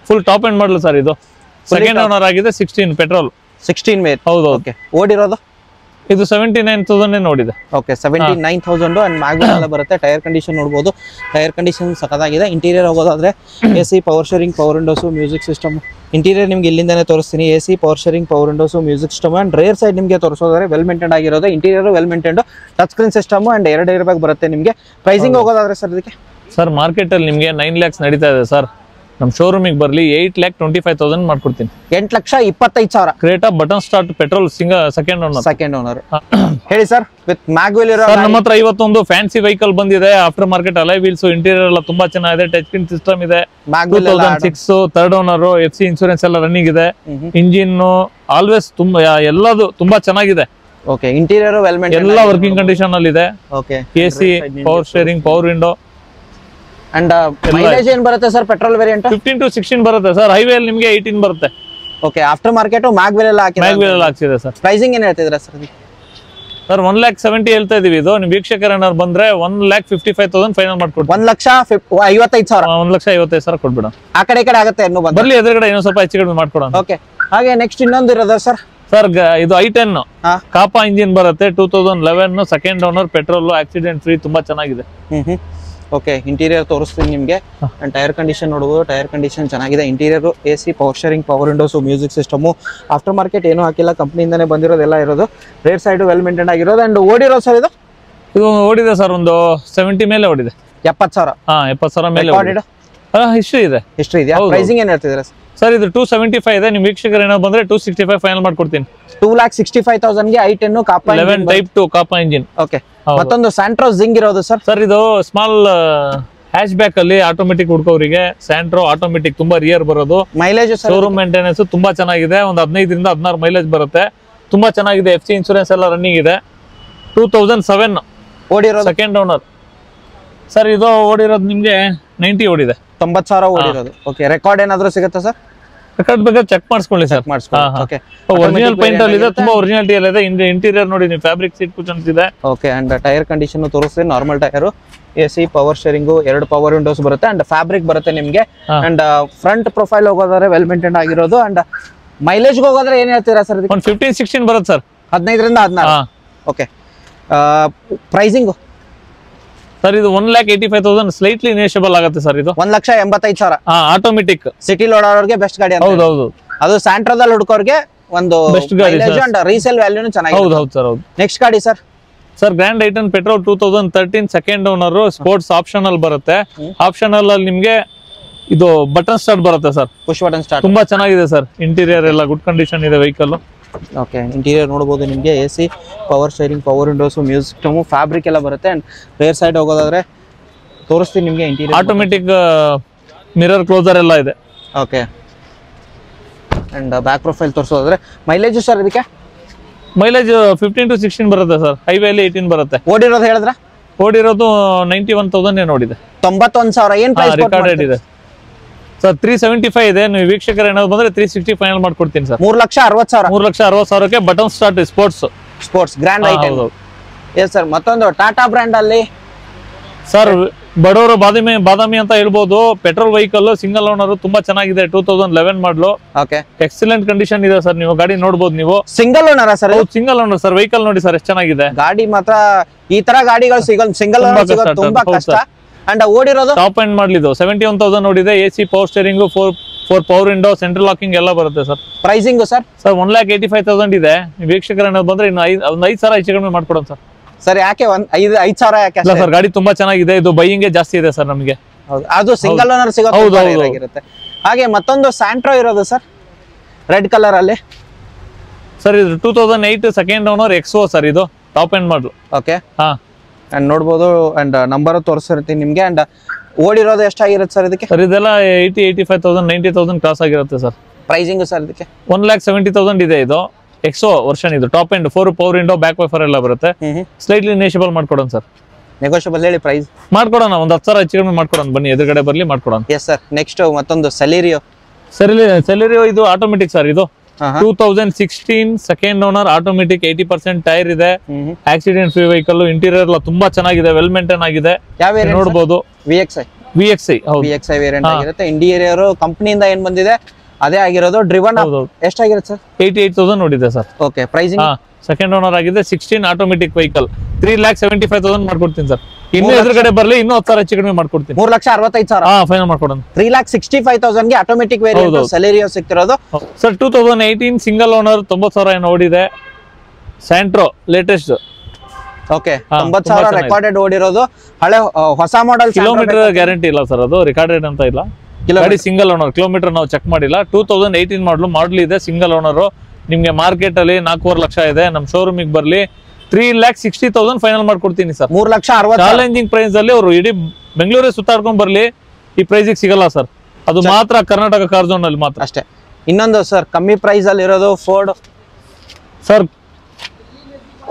S1: full top end ಮಾಡಲ್ ಸರ್. ಇದು ಸೆಕೆಂಡ್ ಓನರ್ ಆಗಿದೆ. 16 ಪೆಟ್ರೋಲ್,
S2: 16 ಮೇರ್.
S1: ಹೌದು.
S2: ಓಕೆ, ಓಡಿರೋದು
S1: ಇದು 79,000 ನೋಡಿದೆ.
S2: ಓಕೆ, 79,000. ಅಂಡ್ ಮ್ಯಾಗ್ವೆಲ್ ಎಲ್ಲ ಬರುತ್ತೆ. ಟೈರ್ ಕಂಡೀಷನ್ ನೋಡಬಹುದು. ಟೈರ್ ಕಂಡೀಷನ್ ಸಖತ್ತಾಗಿದೆ. ಇಂಟೀರಿಯರ್ ಹೋಗೋದಾದ್ರೆ AC, power steering, power windows, music system. Interior ನಿಮ್ಗೆ ಇಲ್ಲಿಂದಾನೆ ತೋರಿಸ್ತೀನಿ. AC, power steering, power windows, music system. And rear side ನಿಮಗೆ ತೋರಿಸೋದಾದ್ರೆ ವೆಲ್ ಮೇಂಟೈನ್ ಆಗಿರೋದು. Interior well maintained, touch screen system. And 2 air bag ಬರುತ್ತೆ ನಿಮಗೆ. ಪ್ರೈಸಿಂಗ್ ಹೋಗೋದಾದ್ರೆ ಸರ್ ಇದಕ್ಕೆ?
S1: ಸರ್ ಮಾರ್ಕೆಟ್ ಅಲ್ಲಿ ನಿಮಗೆ 9 lakhs ನಡೀತಾ ಇದೆ ಸರ್. ನಮ್ ಶೋರೂಮಿಗೆ ಬರ್ಲಿ. 8,25,000 ಮಾಡ್ಕೊಡ್ತೀನಿ.
S2: 8,25,000.
S1: Creta button start, petrol, second owner.
S2: ಹೇಳಿ ಸರ್. ವಿತ್ ಮ್ಯಾಗ್ವೆಲ್ ಇರೋ
S1: ನಮ್ಮ ಹತ್ರ ಇವತ್ತೊಂದು ಫ್ಯಾನ್ಸಿ ವೆಹಿಕಲ್ ಬಂದಿದೆ. After market alloy wheels, interior ಎಲ್ಲ ತುಂಬಾ ಚೆನ್ನಾಗಿದೆ. ಟಚ್ ಸ್ಕ್ರೀನ್ ಸಿಸ್ಟಮ್ ಇದೆ. 2006 ಥರ್ಡ್ ಓನರ್, FC ಇನ್ಶೂರೆನ್ಸ್ ಎಲ್ಲ ರನ್ನಿಂಗ್ ಇದೆ. ಇಂಜಿನ್ ಆಲ್ವೇಸ್ ತುಂಬಾ ಎಲ್ಲದು ತುಂಬಾ ಚೆನ್ನಾಗಿದೆ.
S2: ಓಕೆ, ಇಂಟೀರಿಯರ್ ವೆಲ್ ಮೇಂಟೈನ್,
S1: ಎಲ್ಲ ವರ್ಕಿಂಗ್ ಕಂಡೀಷನ್ ಅಲ್ಲಿ ಇದೆ.
S2: Okay,
S1: AC, power steering, power window.
S2: And mileage ಏನ್ ಬರುತ್ತೆ ಸರ್ ಪೆಟ್ರೋಲ್ ವೇರಿಯಂಟ್?
S1: 15 to 16 ಬರುತ್ತೆ ಸರ್. ಹೈವೇ ಅಲ್ಲಿ ನಿಮಗೆ 18 ಬರುತ್ತೆ.
S2: ಓಕೆ, ಆಫ್ಟರ್ ಮಾರ್ಕೆಟ್ ಮ್ಯಾಗ್ವೆಲ್ ಎಲ್ಲ
S1: ಹಾಕಿದೆ ಸರ್.
S2: ಪ್ರೈಸಿಂಗ್ ಏನ್ ಹೇಳ್ತಿದ್ದೀರಾ ಸರ್?
S1: ಸರ್ 1,70,000 ಹೇಳ್ತಾ ಇದೀವಿ. ಇದು ನಿಮ್ ವೀಕ್ಷಕರ ಏನಾದ್ರು ಬಂದ್ರೆ 1,55,000 ಫೈನಲ್ ಮಾಡ್ಕೊಡ್ತೀವಿ.
S2: 1,55,000.
S1: 1,50,000 ಕೊಡ್ಬಿಡ.
S2: ಆ ಕಡೆ ಈ ಕಡೆ ಆಗುತ್ತೆ ಇನ್ನು
S1: ಬರ್ಲಿ. ಎದುರುಗಡೆ ಇನ್ನೊಂದು ಸ್ವಲ್ಪ ಹೆಚ್ಚು ಕಡಿಮೆ ಮಾಡ್ಕೊಡೋಣ.
S2: ಓಕೆ, ಹಾಗೆ ನೆಕ್ಸ್ಟ್ ಇನ್ನೊಂದು ಇರೋದ ಸರ್?
S1: ಸರ್ ಇದು i10 ಕಾಪಾ ಇಂಜಿನ್ ಬರುತ್ತೆ. 2011 second owner, petrol, accident free, ತುಂಬಾ ಚೆನ್ನಾಗಿದೆ.
S2: ಓಕೆ, ಇಂಟೀರಿಯರ್ ತೋರಿಸ್ತೀನಿ ನಿಮಗೆ. ಅಂಡ್ ಟೈರ್ ಕಂಡೀಷನ್ ನೋಡಬಹುದು. ಟೈರ್ ಕಂಡೀಷನ್ ಚೆನ್ನಾಗಿದೆ. Interior AC, power steering, power windows, music system. After market ಏನೂ ಹಾಕಿಲ್ಲ, ಕಂಪ್ನಿಯಿಂದಾನೇ ಬಂದಿರೋದೆಲ್ಲ ಇರೋದು. ರೇಟ್ ಸೈಡ್ ವೆಲ್ ಮೇಂಟೈನ್ ಆಗಿರೋದು. ಅಂಡ್ ಓಡಿರೋ ಸರ್ ಇದು?
S1: ಇದು ಓಡಿದೆ ಸರ್. ಒಂದು 70 ಮೇಲೆ ಓಡಿದೆ.
S2: 70,000.
S1: 70,000 ಮೇಲೆ ಹಿಸ್ಟ್ರಿ ಇದೆ.
S2: ಹಿಸ್ಟ್ರಿ ಇದೆಯಾ? ಪ್ರೈಸಿಂಗ್ ಏನ್ ಹೇಳ್ತಿದ್ದೀರಾ
S1: ಸರ್? ಇದು 275 ಇದೆ. ನಿಮ್ ವೀಕ್ಷಕರು ಏನೋ ಬಂದ್ರೆ 265 ಫೈನಲ್ ಮಾಡ್ಕೊಡ್ತೀನಿ.
S2: 2,65,000 ಗೆ i10 ಕಾಪಾ
S1: 11 ಟೈಪ್ 2 ಕಾಪಾ ಇಂಜಿನ್.
S2: ಓಕೆ, ಮತ್ತೊಂದು ಸ್ಯಾಂಟ್ರೋ ಜಿಂಗ್ ಇರೋದು ಸರ್?
S1: ಸರ್ ಇದು ಸ್ಮಾಲ್ ಹ್ಯಾಶ್ ಬ್ಯಾಕ್ ಅಲ್ಲಿ ಆಟೋಮೆಟಿಕ್ ಹುಡ್ಕೋರಿಗೆ ಸ್ಯಾಂಟ್ರೋ ಆಟೋಮೆಟಿಕ್ ತುಂಬಾ ರಿಯರ್ ಬರೋದು.
S2: ಮೈಲೇಜ್
S1: ಶೋರೂಮ್ ಮೇಂಟೆನೆನ್ಸ್ ತುಂಬಾ ಚೆನ್ನಾಗಿದೆ. ಒಂದು 15 ರಿಂದ 16 ಮೈಲೇಜ್ ಬರುತ್ತೆ. ತುಂಬಾ ಚೆನ್ನಾಗಿದೆ. FC ಇನ್ಶೂರೆನ್ಸ್ ಎಲ್ಲ ರನ್ನಿಂಗ್ ಇದೆ. 2007
S2: ಓಡಿರೋದು.
S1: Second owner sir. ಇದು ಓಡಿರೋದು ನಿಮ್ಗೆ 90 ಓಡಿದೆ.
S2: 90,000 ಓಡಿರೋದು. ಓಕೆ, ರೆಕಾರ್ಡ್ ಏನಾದ್ರು ಸಿಗುತ್ತಾ ಸರ್?
S1: ರೆಕಾರ್ಡ್ ಬೇಕಾದ್ರೆ ಚೆಕ್ ಮಾಡಿಸ್ಕೊಳ್ಳಿ ಸರ್.
S2: ಓಕೆ
S1: ಒರಿಜಿನಲ್ ಪೇಂಟ್ ಅಲ್ಲಿ ಇದೆ, ತುಂಬಾ ಒರಿಜಿನಾಲಿಟಿ ಎಲ್ಲ ಇದೆ. ಇಂಟೀರಿಯರ್ ನೋಡಿ ನೀವು, ಫ್ಯಾಬ್ರಿಕ್ ಸೀಟ್ ಕುಷನ್ಸ್ ಇದೆ.
S2: ಓಕೆ ಅಂಡ್ ಟೈರ್ ಕಂಡೀಷನ್ ತೋರಿಸ್ತೀನಿ. Normal tyre, AC, power steering, 2 power Windows ಬರುತ್ತೆ ಅಂಡ್ ಫ್ಯಾಬ್ರಿಕ್ ಬರುತ್ತೆ ನಿಮ್ಗೆ. ಅಂಡ್ ಫ್ರಂಟ್ ಪ್ರೊಫೈಲ್ ಹೋಗೋದಾದ್ರೆ ವೆಲ್ ಮೇಂಟೈನ್ ಆಗಿರೋದು. ಅಂಡ್ ಮೈಲೇಜ್ ಹೋಗೋದ್ರೆ ಏನ್ ಹೇಳ್ತೀರಾ ಸರ್?
S1: ಒಂದು 15-16 ಬರುತ್ತೆ ಸರ್.
S2: 15ರಿಂದ 16. ಓಕೆ ಪ್ರೈಸಿಂಗ್
S1: ಸರ್ ಇದು 1,85,000 ಸ್ಲೈಟ್ಲಿ ನೇಷಬಲ್ ಆಗುತ್ತೆ ಸರ್. ಇದು
S2: 1,85,000.
S1: ಆಟೋಮೆಟಿಕ್
S2: ಸಿಟಿ ಲೋಡೋರ್ಗೆ ಬೆಸ್ಟ್ ಗಾಡಿ.
S1: ಹೌದು.
S2: ಅದು ಸ್ಯಾಂಟ್ರಾದಲ್ಲಿ ಹುಡುಕೋರ್ಗೆ ಒಂದು
S1: ಬೆಸ್ಟ್ ಗಾಡಿ
S2: ಅಂಡ್ ರೀಸೇಲ್ ವ್ಯಾಲ್ಯೂನು ಚೆನ್ನಾಗಿದೆ.
S1: ಹೌದು ಸರ್. ಹೌದು.
S2: ನೆಕ್ಸ್ಟ್ ಗಾಡಿ sir.
S1: Sir grand i ten petrol 2013 second owner, sports optional ಬರುತ್ತೆ. ಆಪ್ಷನಲ್ ಅಲ್ಲಿ ನಿಮ್ಗೆ ಇದು ಬಟನ್ ಸ್ಟಾರ್ಟ್ ಬರುತ್ತೆ ಸರ್.
S2: ಪುಷ್ ಬಟನ್ ಸ್ಟಾರ್ಟ್
S1: ತುಂಬಾ ಚೆನ್ನಾಗಿದೆ ಸರ್. ಇಂಟೀರಿಯರ್ ಎಲ್ಲ ಗುಡ್ ಕಂಡೀಷನ್ ಇದೆ ವೆಹಿಕಲ್.
S2: ಓಕೆ ಇಂಟೀರಿಯರ್ ನೋಡಬಹುದು ನಿಮಗೆ. AC, power steering, power windows, music system, fabric ಎಲ್ಲ ಬರುತ್ತೆ. ಅಂಡ್ ರೇರ್ ಸೈಡ್ ಹೋಗೋದಾದ್ರೆ ತೋರಿಸ್ತೀನಿ ನಿಮಗೆ. ಇಂಟೀರಿಯರ್
S1: ಆಟೋಮೆಟಿಕ್ ಮಿರರ್ ಕ್ಲೋಸರ್ ಎಲ್ಲ ಇದೆ.
S2: ಓಕೆ ಅಂಡ್ ಬ್ಯಾಕ್ ಪ್ರೊಫೈಲ್ ತೋರಿಸೋದಾದ್ರೆ ಮೈಲೇಜ್ ಸರ್ ಇದಕ್ಕೆ
S1: ಮೈಲೇಜ್ 15-16 ಬರುತ್ತೆ ಸರ್. ಹೈವೇಲಿ 18 ಬರುತ್ತೆ.
S2: ಓಡಿರೋದು ಹೇಳಿದ್ರೆ
S1: ಓಡಿರೋದು 91,000 ನೋಡಿದೆ.
S2: 91,000 ಏನ್ ಪ್ರೈಸ್
S1: ರಿಕಾರ್ಡೆಡ್ ಇದೆ ಸರ್. 375 ಇದೆ. ನೀವು ವೀಕ್ಷಕರ ಏನಾದ್ರು ಬಂದ್ರೆ 360 ಫೈನಲ್ ಮಾಡ್ಕೊಡ್ತೀನಿ ಸರ್.
S2: 3,60,000.
S1: 3,60,000ಕ್ಕೆ button start sports
S2: grand item. Yes sir. ಮತ್ತೊಂದು ಟಾಟಾ ಬ್ರ್ಯಾಂಡ್ ಅಲ್ಲಿ
S1: ಸರ್ ಬಡವರು ಬಾದಾಮಿ ಅಂತ ಹೇಳ್ಬೋದು. ಪೆಟ್ರೋಲ್ ವೆಹಿಕಲ್, ಸಿಂಗಲ್ ಓನರ್, ತುಂಬಾ ಚೆನ್ನಾಗಿದೆ. 2011 ಮಾಡಲು.
S2: ಓಕೆ
S1: ಎಕ್ಸಲೆಂಟ್ ಕಂಡೀಷನ್ ಇದೆ ಸರ್. ನೀವು ಗಾಡಿ ನೋಡಬಹುದು. ನೀವು
S2: single owner sir?
S1: Single owner sir. Vehicle ನೋಡಿ ಸರ್ ಎಷ್ಟು ಚೆನ್ನಾಗಿದೆ.
S2: ಗಾಡಿ ಮಾತ್ರ ಈ ತರ ಗಾಡಿಗಳು ಸಿಂಗಲ್ ಓನರ್ ಸಿಗೋದು ತುಂಬಾ ಕಷ್ಟ. ಅಂಡ್ ಓಡಿರೋದು
S1: ಟಾಪ್ ಎಂಡ್ ಮಾಡಲಿದ್ದು 71,000 ನೋಡಿದೆ. AC, power steering, 4 power window, central locking ಎಲ್ಲ ಬರುತ್ತೆ ಸರ್.
S2: ಪ್ರೈಸಿಂಗ್ ಸರ್
S1: 1,85,000 ಇದೆ. ವೀಕ್ಷಕರ ಏನಾದ್ರು ಬಂದ್ರೆ ಇನ್ನು 5,000 ಹೆಚ್ಚು ಕಡಿಮೆ ಮಾಡ್ಕೊಡೋಣ ಸರ್.
S2: ಸರ್ ಯಾಕೆ 5,000 ಯಾಕೆ?
S1: ಇಲ್ಲ ಸರ್, ಗಾಡಿ ತುಂಬಾ ಚೆನ್ನಾಗಿದೆ. ಇದು ಬೈಯಿಂಗ್ ಜಾಸ್ತಿ ಇದೆ ಸರ್ ನಮಗೆ.
S2: ಅದು ಸಿಂಗಲ್ ಓನರ್ ಸಿಗೋದು. ಹಾಗೆ ಮತ್ತೊಂದು ಸ್ಯಾಂಟ್ರೋ ಇರೋದು ಸರ್, ರೆಡ್ ಕಲರ್ ಅಲ್ಲಿ.
S1: ಸರ್ ಇದು 2008 ಸೆಕೆಂಡ್ ಓನರ್ XO ಸರ್. ಇದು ಟಾಪ್ ಎಂಡ್ ಮಾಡಲು.
S2: ಓಕೆ ಅಂಡ್ ನೋಡ್ಬೋದು. ಅಂಡ್ ನಂಬರ್ ತೋರಿಸಿರ್ತೀನಿ ನಿಮ್ಗೆ. ಅಂಡ್ ಓಡಿರೋದು ಎಷ್ಟಾಗಿರುತ್ತೆ ಸರ್ ಇದಕ್ಕೆ?
S1: ಸರ್ ಇದೆಲ್ಲ 85,000 90,000 ಕ್ರಾಸ್ ಆಗಿರುತ್ತೆ ಸರ್.
S2: ಪ್ರೈಸಿಂಗ್ ಸರ್ ಇದಕ್ಕೆ
S1: 1,70,000 ಇದೆ. ಇದು XO ವರ್ಷನ್. ಇದು top end 4 power window, back wiper ಎಲ್ಲ ಬರುತ್ತೆ. ಸ್ಲೈಟ್ಲಿ ನೇಷಬಲ್ ಮಾಡ್ಕೊಡೋಣ ಸರ್.
S2: ನೆಗೋಷಿಯಬಲ್ ಹೇಳಿ ಪ್ರೈಸ್
S1: ಮಾಡ್ಕೊಡೋಣ. ಒಂದು 10,000 ಹೆಚ್ಚು ಕಡಿಮೆ ಮಾಡ್ಕೊಡೋಣ. ಬನ್ನಿ ಎದುರುಗಡೆ ಬರ್ಲಿ ಮಾಡ್ಕೊಡೋಣ.
S2: Yes sir. ನೆಕ್ಸ್ಟ್ ಮತ್ತೊಂದು ಸೆಲೆರಿಯೋ.
S1: ಇದು ಆಟೋಮೆಟಿಕ್ ಸರ್. ಇದು 2016 ಸೆಕೆಂಡ್ ಓನರ್, ಆಟೋಮೆಟಿಕ್, 80% ಟೈರ್ ಇದೆ. Accident free vehicle. ಇಂಟೀರಿಯರ್ ಎಲ್ಲ ತುಂಬಾ ಚೆನ್ನಾಗಿದೆ, ವೆಲ್ ಮೇಂಟೈನ್ ಆಗಿದೆ.
S2: ಯಾವ
S1: ನೋಡಬಹುದು. VXI ಹೌದು.
S2: VXI ವೇರಿಯಂಟ್ ಆಗಿರುತ್ತೆ. ಇಂಟೀರಿಯರ್ ಕಂಪನಿಯಿಂದ ಏನ್ ಬಂದಿದೆ ಅದೇ ಆಗಿರೋದು. Driven ಎಷ್ಟಾಗಿರುತ್ತೆ sir?
S1: 88,000 ನೋಡಿದೆ sir.
S2: Okay pricing
S1: second owner ಆಗಿದೆ. 16 ಆಟೋಮೆಟಿಕ್ ವೆಹಿಕಲ್. 3,75,000 ಮಾಡ್ಕೊಡ್ತೀನಿ ಸರ್. ಇನ್ನು ಎದುರುಗಡೆ ಬರ್ಲಿ ಇನ್ನೂ 10,000 ಹೆಚ್ಚು ಕಡಿಮೆ ಮಾಡ್ಕೊಡ್ತೀನಿ.
S2: 3,65,000
S1: ಫೈನಲ್ ಮಾಡ್ಕೊಡೋಣ.
S2: 3,65,000 ಗೆ ಆಟೋಮೆಟಿಕ್ ವೇರಿಯಂಟ್ ಸೆಲೆರಿಯೋ ಸಿಗ್ತಿರೋದು
S1: ಸರ್. 2018 ಸಿಂಗಲ್ ಓನರ್, 90,000 ಓಡಿದೆ. Santro latest.
S2: ಓಕೆ 90,000 ರೆಕಾರ್ಡೆಡ್ ಓಡಿರೋದು. ಹಳೆ ಹೊಸ ಮಾಡೆಲ್.
S1: ಕಿಲೋಮೀಟರ್ ಗ್ಯಾರಂಟಿ ಇಲ್ಲ ಸರ್. ಅದು ರಿಕಾರ್ಡೆಡ್ ಅಂತ ಇಲ್ಲ. ಗಾಡಿ ಸಿಂಗಲ್ ಓನರ್. ಕಿಲೋಮೀಟರ್ ನಾವು ಚೆಕ್ ಮಾಡಿಲ್ಲ. 2018 ಮಾಡಲ್ ಇದೆ. Single owner. ನಿಮ್ಗೆ ಮಾರ್ಕೆಟ್ ಅಲ್ಲಿ 4.5 ಲಕ್ಷ ಇದೆ. ನಮ್ ಶೋರೂಮಿಗೆ ಬರ್ಲಿ 3,60,000 ಫೈನಲ್ ಮಾಡ್ಕೊಡ್ತೀನಿ ಸರ್.
S2: 3,60,000
S1: ಚಾಲೆಂಜಿಂಗ್ ಪ್ರೈಸ್ ಅಲ್ಲಿ. ಅವರು ಇಡೀ ಬೆಂಗಳೂರೇ ಸುತ್ತಾಡ್ಕೊಂಡ್ ಬರ್ಲಿ, ಈ ಪ್ರೈಸ್ ಸಿಗಲ್ಲ ಸರ್. ಅದು ಮಾತ್ರ ಕರ್ನಾಟಕ ಕಾರ್ ಝೋನ್ ಅಲ್ಲಿ ಮಾತ್ರ
S2: ಅಷ್ಟೇ. ಇನ್ನೊಂದು ಸರ್ ಕಮ್ಮಿ ಪ್ರೈಸ್ ಅಲ್ಲಿ ಇರೋದು ಫೋರ್ಡ್
S1: ಸರ್.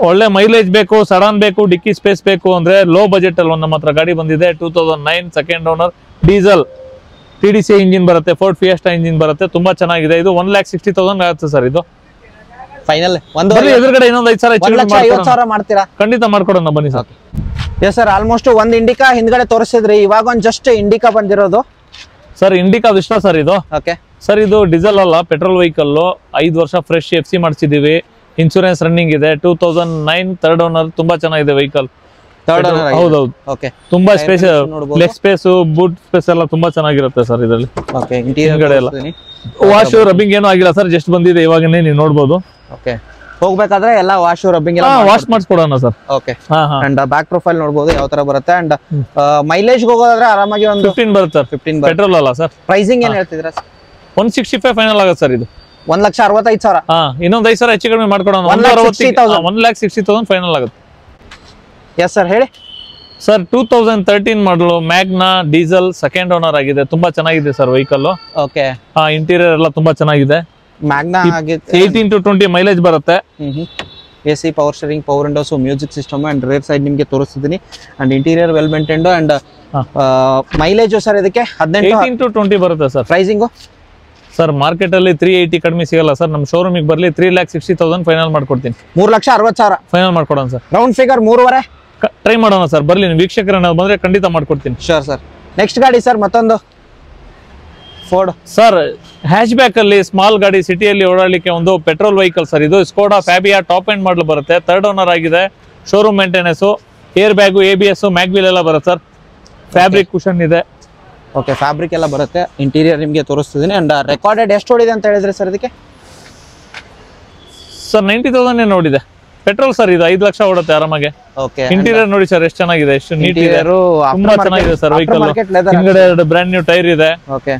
S1: ಒಳ್ಳೆ ಮೈಲೇಜ್ ಬೇಕು, ಸಡನ್ ಬೇಕು, ಡಿಕ್ಕಿ ಸ್ಪೇಸ್ ಬೇಕು ಅಂದ್ರೆ ಲೋ ಬಜೆಟ್ ಅಲ್ಲಿ ನಮ್ಮ ಹತ್ರ ಗಾಡಿ ಬಂದಿದೆ. 2009 second owner, diesel, TDCI engine ಬರುತ್ತೆ. ಫೋರ್ಡ್ ಫಿಯೆಸ್ಟಾ ಇಂಜಿನ್ ಬರುತ್ತೆ. ತುಂಬಾ ಚೆನ್ನಾಗಿದೆ. ಇದು 1,60,000 ಆಗುತ್ತೆ ಸರ್. ಇದು
S2: ಫೈನಲ್.
S1: ಎದುರುಗಡೆ ಇನ್ನೊಂದು
S2: 5,50,000 ಮಾಡ್ತೀರಾ?
S1: ಖಂಡಿತ ಮಾಡ್ಕೊಡೋಣ ಬನ್ನಿ ಸರ್.
S2: Yes sir. ಆಲ್ಮೋಸ್ಟ್ ಒಂದ್ ಇಂಡಿಕಾ ಹಿಂದ್ಗಡೆ ತೋರಿಸಿದ್ರಿ, ಇವಾಗ ಒಂದ್ ಜಸ್ಟ್ ಇಂಡಿಕಾ ಬಂದಿರೋದು
S1: ಸರ್. ಇಂಡಿಕಾ ಇಷ್ಟ ಸರ್ ಇದು.
S2: Okay sir.
S1: ಇದು ಡೀಸೆಲ್ ಅಲ್ಲ, ಪೆಟ್ರೋಲ್ ವೆಹಿಕಲ್. 5 ವರ್ಷ ಫ್ರೆಶ್ FC ಮಾಡಿಸಿದೀವಿ. ಇನ್ಶೂರೆನ್ಸ್ ರನ್ನಿಂಗ್ ಇದೆ. 2009 ಥರ್ಡ್ ಓನರ್. ತುಂಬಾ ಚೆನ್ನಾಗಿದೆ ವೆಹಿಕಲ್. ಹೌದೌದು.
S2: ಓಕೆ
S1: ತುಂಬಾ space, leg space, boot space ಎಲ್ಲ ತುಂಬಾ ಚೆನ್ನಾಗಿರುತ್ತೆ ಸರ್ ಇದರಲ್ಲಿ.
S2: ಓಕೆ ಇಂಟೀರಿಯರ್
S1: ಎಲ್ಲ ವಾಶ್ ರಬ್ಬಿಂಗ್ ಏನೂ ಆಗಿಲ್ಲ ಸರ್. ಜಸ್ಟ್ ಬಂದಿದೆ ಇವಾಗನೇ, ನೀವು ನೋಡಬಹುದು.
S2: ಓಕೆ ಹೋಗ್ಬೇಕಾದ್ರೆ ಎಲ್ಲ ವಾಶ್ ರಬ್ಬಿಂಗ್ ಎಲ್ಲ
S1: ವಾಶ್ ಮಾಡಿಸ್ಕೊಡೋಣ sir.
S2: Okay and back profile ನೋಡಬಹುದು ಯಾವ ತರ ಬರುತ್ತೆ. ಅಂಡ್ ಮೈಲೇಜ್ ಹೋಗೋದಾದ್ರೆ ಆರಾಮಾಗಿ ಒಂದು
S1: 15 ಬರುತ್ತೆ ಸರ್. 15 ಪೆಟ್ರೋಲ್ ಅಲ್ಲ ಸರ್.
S2: ಪ್ರೈಸಿಂಗ್ ಏನ್ ಹೇಳ್ತಿದ್ರ?
S1: 165 ಫೈನಲ್ ಆಗುತ್ತೆ ಸರ್. ಇದು
S2: 1,65,000.
S1: ಇನ್ನೊಂದು 5,000 ಹೆಚ್ಚು ಕಡಿಮೆ ಮಾಡ್ಕೊಡೋಣ. 1,60,000 ಫೈನಲ್ ಆಗುತ್ತೆ.
S2: ಎಸ್ ಸರ್ ಹೇಳಿ
S1: ಸರ್. 2013 ಮಾಡಲು, ಮ್ಯಾಗ್ನಾ, ಡೀಸೆಲ್, ಸೆಕೆಂಡ್ ಓನರ್ ಆಗಿದೆ. ತುಂಬಾ ಚೆನ್ನಾಗಿದೆ ಸರ್ ವೆಹಿಕಲ್.
S2: ಓಕೆ
S1: ಇಂಟೀರಿಯರ್ ಎಲ್ಲ ತುಂಬಾ ಚೆನ್ನಾಗಿದೆ.
S2: ಮ್ಯಾಗ್ನಾ
S1: 18 to 20 ಮೈಲೇಜ್ ಬರುತ್ತೆ.
S2: AC, power steering, power windows, music system and rear side ನಿಮಗೆ ತೋರಿಸ್ತಿದ್ದೀನಿ. And interior well maintained. And mileage sir ಇದಕ್ಕೆ 18
S1: to 20 ಬರುತ್ತೆ ಸರ್.
S2: ಪ್ರೈಸಿಂಗ್
S1: ಸರ್ ಮಾರ್ಕೆಟ್ ಅಲ್ಲಿ 380 ಕಡಿಮೆ ಸಿಗಲ್ಲ ಸರ್. ನಮ್ಮ ಶೋರೂಮಿಗೆ ಬರ್ಲಿ 3,60,000 ಫೈನಲ್ ಮಾಡ್ಕೊಡ್ತೀನಿ.
S2: 3,60,000
S1: ಫೈನಲ್ ಮಾಡ್ಕೊಡೋಣ ಸರ್.
S2: ರೌಂಡ್ ಫಿಗರ್ 3.5
S1: ಟ್ರೈ ಮಾಡೋಣ ಸರ್. ಬರ್ಲಿ ನೀವು ವೀಕ್ಷಕರನ್ನ ಬಂದ್ರೆ ಖಂಡಿತ ಮಾಡ್ಕೊಡ್ತೀನಿ.
S2: Sure sir. ನೆಕ್ಸ್ಟ್ ಗಾಡಿ ಸರ್ ಮತ್ತೊಂದು ಫೋರ್ಡ್
S1: ಸರ್ ಹ್ಯಾಚ್ ಬ್ಯಾಕ್ ಅಲ್ಲಿ ಸ್ಮಾಲ್ ಗಾಡಿ ಸಿಟಿಯಲ್ಲಿ ಓಡಾಡಲಿಕ್ಕೆ ಒಂದು ಪೆಟ್ರೋಲ್ ವೆಹಿಕಲ್ ಸರ್. ಇದು ಸ್ಕೋಡಾ ಫ್ಯಾಬಿಯಾ ಟಾಪ್ ಎಂಡ್ ಮಾಡಲ್ ಬರುತ್ತೆ. 3rd ಓನರ್ ಆಗಿದೆ. Showroom maintenance, air bag, ABS, mag wheel ಎಲ್ಲ ಬರುತ್ತೆ ಸರ್. ಫ್ಯಾಬ್ರಿಕ್ ಕುಷನ್ ಇದೆ.
S2: ಓಕೆ, ಫ್ಯಾಬ್ರಿಕ್ ಎಲ್ಲ ಬರುತ್ತೆ. ಇಂಟೀರಿಯರ್ ನಿಮಗೆ ತೋರಿಸ್ತಿದ್ದೀನಿ. ಅಂಡ್ ರೆಕಾರ್ಡೆಡ್ ಎಷ್ಟು ಓಡಿದೆ ಅಂತ ಹೇಳಿದ್ರೆ ಸರ್ ಇದಕ್ಕೆ?
S1: ಸರ್ 90,000 ನೋಡಿದೆ. ಪೆಟ್ರೋಲ್ ಸರ್ ಇದು 5 ಲಕ್ಷ ಓಡುತ್ತೆ ಆರಾಮಾಗಿ.
S2: ಓಕೆ,
S1: ಇಂಟೀರಿಯರ್ ನೋಡಿ ಸರ್ ಎಷ್ಟು ಚೆನ್ನಾಗಿದೆ, ಎಷ್ಟು ನೀಟ್ ಇದೆ, ತುಂಬಾ ಚೆನ್ನಾಗಿದೆ ಸರ್ ವೆಹಿಕಲ್. ಹಿಂಗಡೆ 2 ಬ್ರ್ಯಾಂಡ್ ನ್ಯೂ ಟೈರ್ ಇದೆ.
S2: ಓಕೆ,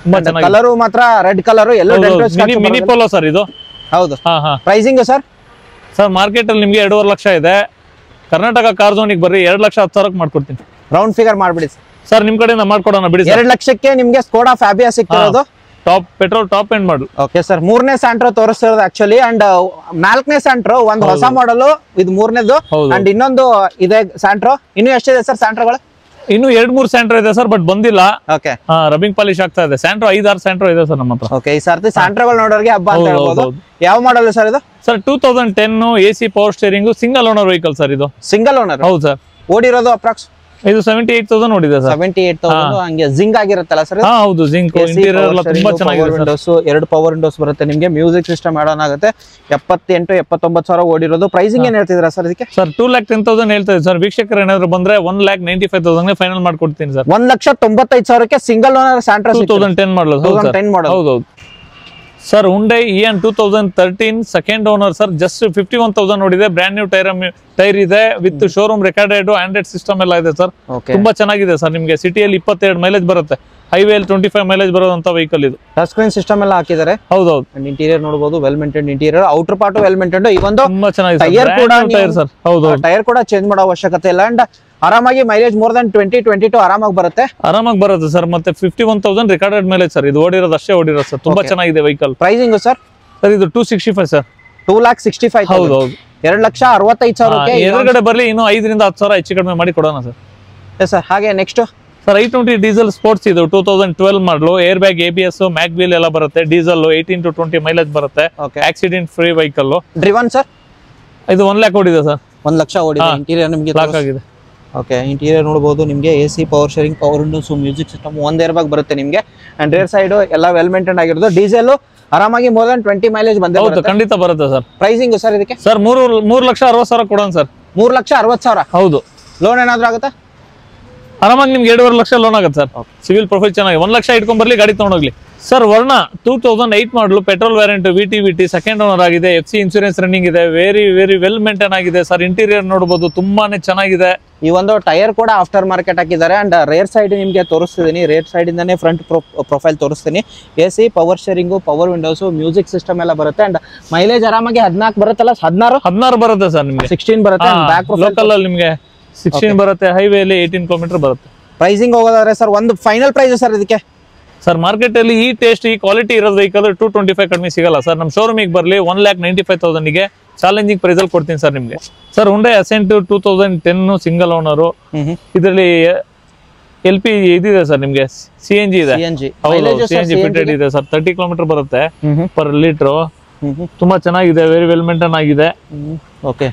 S1: ತುಂಬಾ ಚೆನ್ನಾಗಿದೆ.
S2: ಕಲರ್ ಮಾತ್ರ ರೆಡ್ ಕಲರ್, ಎಲ್ಲೋ
S1: ಮಿನಿ ಪೋಲೋ ಸರ್ ಇದು.
S2: ಹೌದು.
S1: ಹಾ ಹಾ.
S2: Pricing sir?
S1: ಸರ್ ಮಾರ್ಕೆಟ್ ಅಲ್ಲಿ ನಿಮ್ಗೆ 2.5 ಲಕ್ಷ ಇದೆ. ಕರ್ನಾಟಕ ಕಾರ್ ಝೋನಿಗೆ ಬರ್ರಿ 2,10,000 ಮಾಡ್ಕೊಡ್ತೀನಿ.
S2: ರೌಂಡ್ ಫಿಗರ್ ಮಾಡ್ಬಿಡಿ
S1: ಸರ್. ನಿಮ್ ಕಡೆಯಿಂದ ಮಾಡ್ಕೊಡೋಣ ಬಿಡಿ.
S2: 2 ಲಕ್ಷಕ್ಕೆ ನಿಮ್ಗೆ ಸ್ಕೋಡಾ ಫ್ಯಾಬಿಯಾ ಸಿಗ್ತಿರೋದು.
S1: Top petrol top end model.
S2: Okay sir, 3ನೇ ಸ್ಯಾಂಟ್ರೋ ತೋರಿಸ್ತಿರೋದು ಆಕ್ಚುಲಿ. ಅಂಡ್ 4ನೇ ಸ್ಯಾಂಟ್ರೋ, ಒಂದು ಹೊಸ ಮಾಡಲು, ಇದು 3ನೇದು. ಅಂಡ್ ಇನ್ನೊಂದು ಇದೆ ಸ್ಯಾಂಟ್ರೋ. ಇನ್ನು ಎಷ್ಟಿದೆ ಸರ್ ಸ್ಯಾಂಟ್ರೋಗಳು?
S1: ಇನ್ನು 2-3 ಸ್ಯಾಂಟ್ರೋ ಇದೆ ಸರ್, ಬಟ್ ಬಂದಿಲ್ಲ.
S2: ಓಕೆ,
S1: ರಬ್ಬಿಂಗ್ ಪಾಲಿಶ್ ಆಗ್ತಾ ಇದೆ. ಸ್ಯಾಂಟ್ರೋ 5-6 ಸ್ಯಾಂಟ್ರೋ ಇದೆ ಸರ್ ನಮ್ಮ ಹತ್ರ.
S2: ಓಕೆ, ಈ ಸರ್ತಿ ಸ್ಯಾಂಟ್ರೋಗಳು ನೋಡೋರಿಗೆ ಹಬ್ಬ ಅಂತ ಹೇಳ್ಬೋದು. ಯಾವ ಮಾಡಲ್ ಸರ್ ಇದು?
S1: Sir 2010 AC power steering, single owner vehicle sir ಇದು.
S2: Single owner? ಹೌದು
S1: ಸರ್.
S2: ಓಡಿರೋದು ಅಪ್ರಾಕ್ಸ್
S1: ಇದು 78,000 ನೋಡಿದೆ ಸರ್.
S2: 78,000. ಹಂಗೆ ಜಿಂಕ್ ಆಗಿರುತ್ತಲ್ಲ ಸರ್?
S1: ಹೌದು, ಜಿಂಕ್. ಇಂಟೀರಿಯರ್ ಎಲ್ಲ ತುಂಬಾ ಚೆನ್ನಾಗಿದೆ.
S2: ವಿಂಡೋಸ್, 2 ಪವರ್ ವಿಂಡೋಸ್ ಬರುತ್ತೆ ನಿಮಗೆ. ಮ್ಯೂಸಿಕ್ ಸಿಸ್ಟಮ್ ಆಡ್ ಆನ್ ಆಗುತ್ತೆ. 78-79,000 ಓಡಿರೋದು. ಪ್ರೈಸಿಂಗ್ ಏನ್ ಹೇಳ್ತಿದ್ರ ಸರ್ ಇದಕ್ಕೆ?
S1: ಸರ್ 2,10,000 ಹೇಳ್ತಾ ಇದೆ ಸರ್. ವೀಕ್ಷಕರು ಏನಾದ್ರು ಬಂದ್ರೆ 1,95,000 ಫೈನಲ್ ಮಾಡ್ಕೊಡ್ತೀನಿ ಸರ್.
S2: 1,95,000 ಸಿಂಗಲ್ ಓನರ್ ಸ್ಯಾಂಟ್ರೋ
S1: 2010 ಮಾಡಲ್.
S2: 2010 ಮಾಡಲ್.
S1: ಹೌದು sir. Hyundai Eon 2013 second owner sir. Just 51,000 ನೋಡಿದೆ. ಬ್ರ್ಯಾಂಡ್ ನ್ಯೂ ಟೈರ್ ಇದೆ with showroom recorded Android system ಎಲ್ಲ ಇದೆ ಸರ್. ತುಂಬಾ ಚೆನ್ನಾಗಿದೆ ಸರ್. ನಿಮಗೆ ಸಿಟಿಯಲ್ಲಿ 22 ಮೈಲೇಜ್ ಬರುತ್ತೆ. ಹೈವೇಲಿ 25 ಮೈಲೇಜ್ ಬರೋದಂತ ವೆಹಿಕಲ್ ಇದು.
S2: ಟಚ್ ಸ್ಕ್ರೀನ್ ಸಿಸ್ಟಮ್ ಎಲ್ಲ ಹಾಕಿದ್ದಾರೆ.
S1: ಹೌದೌದು.
S2: ಇಂಟೀರಿಯರ್ ನೋಡಬಹುದು, well maintained interior. Outer part well maintained. ಈ ಒಂದು
S1: ತುಂಬಾ ಚೆನ್ನಾಗಿದೆ.
S2: ಟೈರ್ ಕೂಡ
S1: ಸರ್. ಹೌದು,
S2: ಟೈರ್ ಕೂಡ ಚೇಂಜ್ ಮಾಡೋ ಅವಶ್ಯಕತೆ ಇಲ್ಲ. ಅಂಡ್ ಆರಾಮಾಗಿ ಮೈಲೇಜ್ ಮೋರ್ ದನ್ 20-22 ಆರಾಮಾಗಿ ಬರುತ್ತೆ.
S1: ಸರ್. ಮತ್ತೆ 51,000 ರೆಕಾರ್ಡೆಡ್ ಮೈಲೇಜ್ ಸರ್. ಇದು ಓಡಿರೋದು ಅಷ್ಟೇ ಓಡಿರೋದು ಸರ್. ತುಂಬಾ ಚೆನ್ನಾಗಿದೆ ವೆಹಿಕಲ್.
S2: Pricing sir?
S1: ಸರ್ ಇದು 265 ಸರ್.
S2: 2,65,000. ಹೌದು, 2,65,000.
S1: ಎದುರುಗಡೆ ಬರ್ಲಿ ಇನ್ನು 5,000-10,000 ಹೆಚ್ಚು ಕಡಿಮೆ ಮಾಡಿ ಕೊಡೋಣ ಸರ್.
S2: ಸರ್ ಹಾಗೆ next
S1: sir i20 diesel sports. ಇದು 2012 ಮಾಡಲು. ಏರ್ ಬ್ಯಾಗ್, ABS, ಮ್ಯಾಗ್ವಿಲ್ ಎಲ್ಲ ಬರುತ್ತೆ. ಡೀಸೆಲ್ 18-20 ಮೈಲೇಜ್ ಬರುತ್ತೆ. Accident free vehicle.
S2: Driven sir?
S1: ಇದು 1 ಲಕ್ಷ ಓಡಿದೆ ಸರ್.
S2: 1 ಲಕ್ಷ ಓಡಿದೆ. ಇಂಟೀರಿಯರ್ ನಿಮಗೆ
S1: ಲಾಕ್ ಆಗಿದೆ.
S2: ಓಕೆ, ಇಂಟೀರಿಯರ್ ನೋಡಬಹುದು ನಿಮಗೆ. AC power steering, power windows, music system, 1 air bag ಬರುತ್ತೆ ನಿಮಗೆ. ಅಂಡ್ ರೇರ್ ಸೈಡ್ ಎಲ್ಲ ವೆಲ್ ಮೇಂಟೈನ್ ಆಗಿರೋದು. ಡೀಸೆಲ್ ಆರಾಮಾಗಿ ಮೋರ್ ದನ್ 20 ಮೈಲೇಜ್ ಬಂದೆ.
S1: ಹೌದು, ಖಂಡಿತ ಬರುತ್ತೆ ಸರ್.
S2: ಪ್ರೈಸಿಂಗ್ ಸರ್ ಇದಕ್ಕೆ?
S1: ಸರ್ 3,60,000 ಕೊಡೋಣ ಸರ್.
S2: 3,60,000.
S1: ಹೌದು.
S2: ಲೋನ್ ಏನಾದ್ರು ಆಗುತ್ತಾ?
S1: ಆರಾಮಾಗಿ ನಿಮ್ಗೆ 2.5 ಲಕ್ಷ ಲೋನ್ ಆಗುತ್ತೆ ಸರ್. ಸಿವಿಲ್ ಪ್ರೊಫೈಲ್ ಚೆನ್ನಾಗಿ 1 ಲಕ್ಷ ಇಟ್ಕೊಂಡ್ ಬರ್ಲಿ, ಗಾಡಿ ತಗೊಂಡೋಗ್ಲಿ ಸರ್. ವರ್ಣ 2008 ಮಾಡಲು. Petrol variant, VT second owner ಆಗಿದೆ. FC ಇನ್ಸೂರೆನ್ಸ್ ರನ್ನಿಂಗ್ ಇದೆ. ವೆರಿ ವೆಲ್ ಮೇಂಟೈನ್ ಆಗಿದೆ ಸರ್. ಇಂಟೀರಿಯರ್ ನೋಡಬಹುದು, ತುಂಬಾನೇ ಚೆನ್ನಾಗಿದೆ.
S2: ಈ ಒಂದು ಟೈರ್ ಕೂಡ ಆಫ್ಟರ್ ಮಾರ್ಕೆಟ್ ಹಾಕಿದ್ದಾರೆ. ಅಂಡ್ ರೇರ್ ಸೈಡ್ ನಿಮಗೆ ತೋರಿಸ್ತಿದ್ದೀನಿ. ರೇರ್ ಸೈಡ್ ಇಂದಾನೆ ಫ್ರಂಟ್ ಪ್ರೊಫೈಲ್ ತೋರಿಸ್ತೀನಿ. AC power sharing, power windows, music system ಎಲ್ಲ ಬರುತ್ತೆ. ಅಂಡ್ ಮೈಲೇಜ್ ಆರಾಮಾಗಿ 14 ಬರುತ್ತಲ್ಲ? 16 ಬರುತ್ತೆ ಸರ್. ನಿಮಗೆ 16 ಬರುತ್ತೆ.
S1: ಲೋಕಲ್ ಅಲ್ಲಿ ನಿಮಗೆ 16 ಬರುತ್ತೆ. ಹೈವೇಲಿ 18 ಕಿಲೋಮೀಟರ್ ಬರುತ್ತೆ.
S2: ಪ್ರೈಸಿಂಗ್ ಹೋಗೋದಾದ್ರೆ ಸರ್ ಒಂದು ಫೈನಲ್ ಪ್ರೈಸ್ ಸರ್ ಇದಕ್ಕೆ?
S1: ಸರ್ ಮಾರ್ಕೆಟ್ ಅಲ್ಲಿ ಈ ಟೇಸ್ಟ್, ಈ ಕ್ವಾಲಿಟಿ ಇರೋದು ವೆಹಿಕಲ್ 225 ಕಡಿಮೆ ಸಿಗಲ್ಲ ಸರ್. ನಮ್ಮ ಶೋರೂಮಿಗೆ ಬರ್ಲಿ 1,95,000 ಚಾಲೆಂಜಿಂಗ್ ಪ್ರೈಸ್ ಅಲ್ಲಿ ಕೊಡ್ತೀನಿ ಸರ್ ನಿಮ್ಗೆ. Sir Hyundai Ascent 2010 single owner. ಇದರಲ್ಲಿ LP ಇದಿದೆ ಸರ್. ನಿಮ್ಗೆ CNG ಇದೆ. CNG ಫಿಟೆಡ್ ಇದೆ ಸರ್. 30 ಕಿಲೋಮೀಟರ್ ಬರುತ್ತೆ ಪರ್ ಲೀಟರ್. ತುಂಬಾ ಚೆನ್ನಾಗಿದೆ. ವೆರಿ ವೆಲ್ ಮೇಂಟೈನ್ ಆಗಿದೆ.
S2: Okay,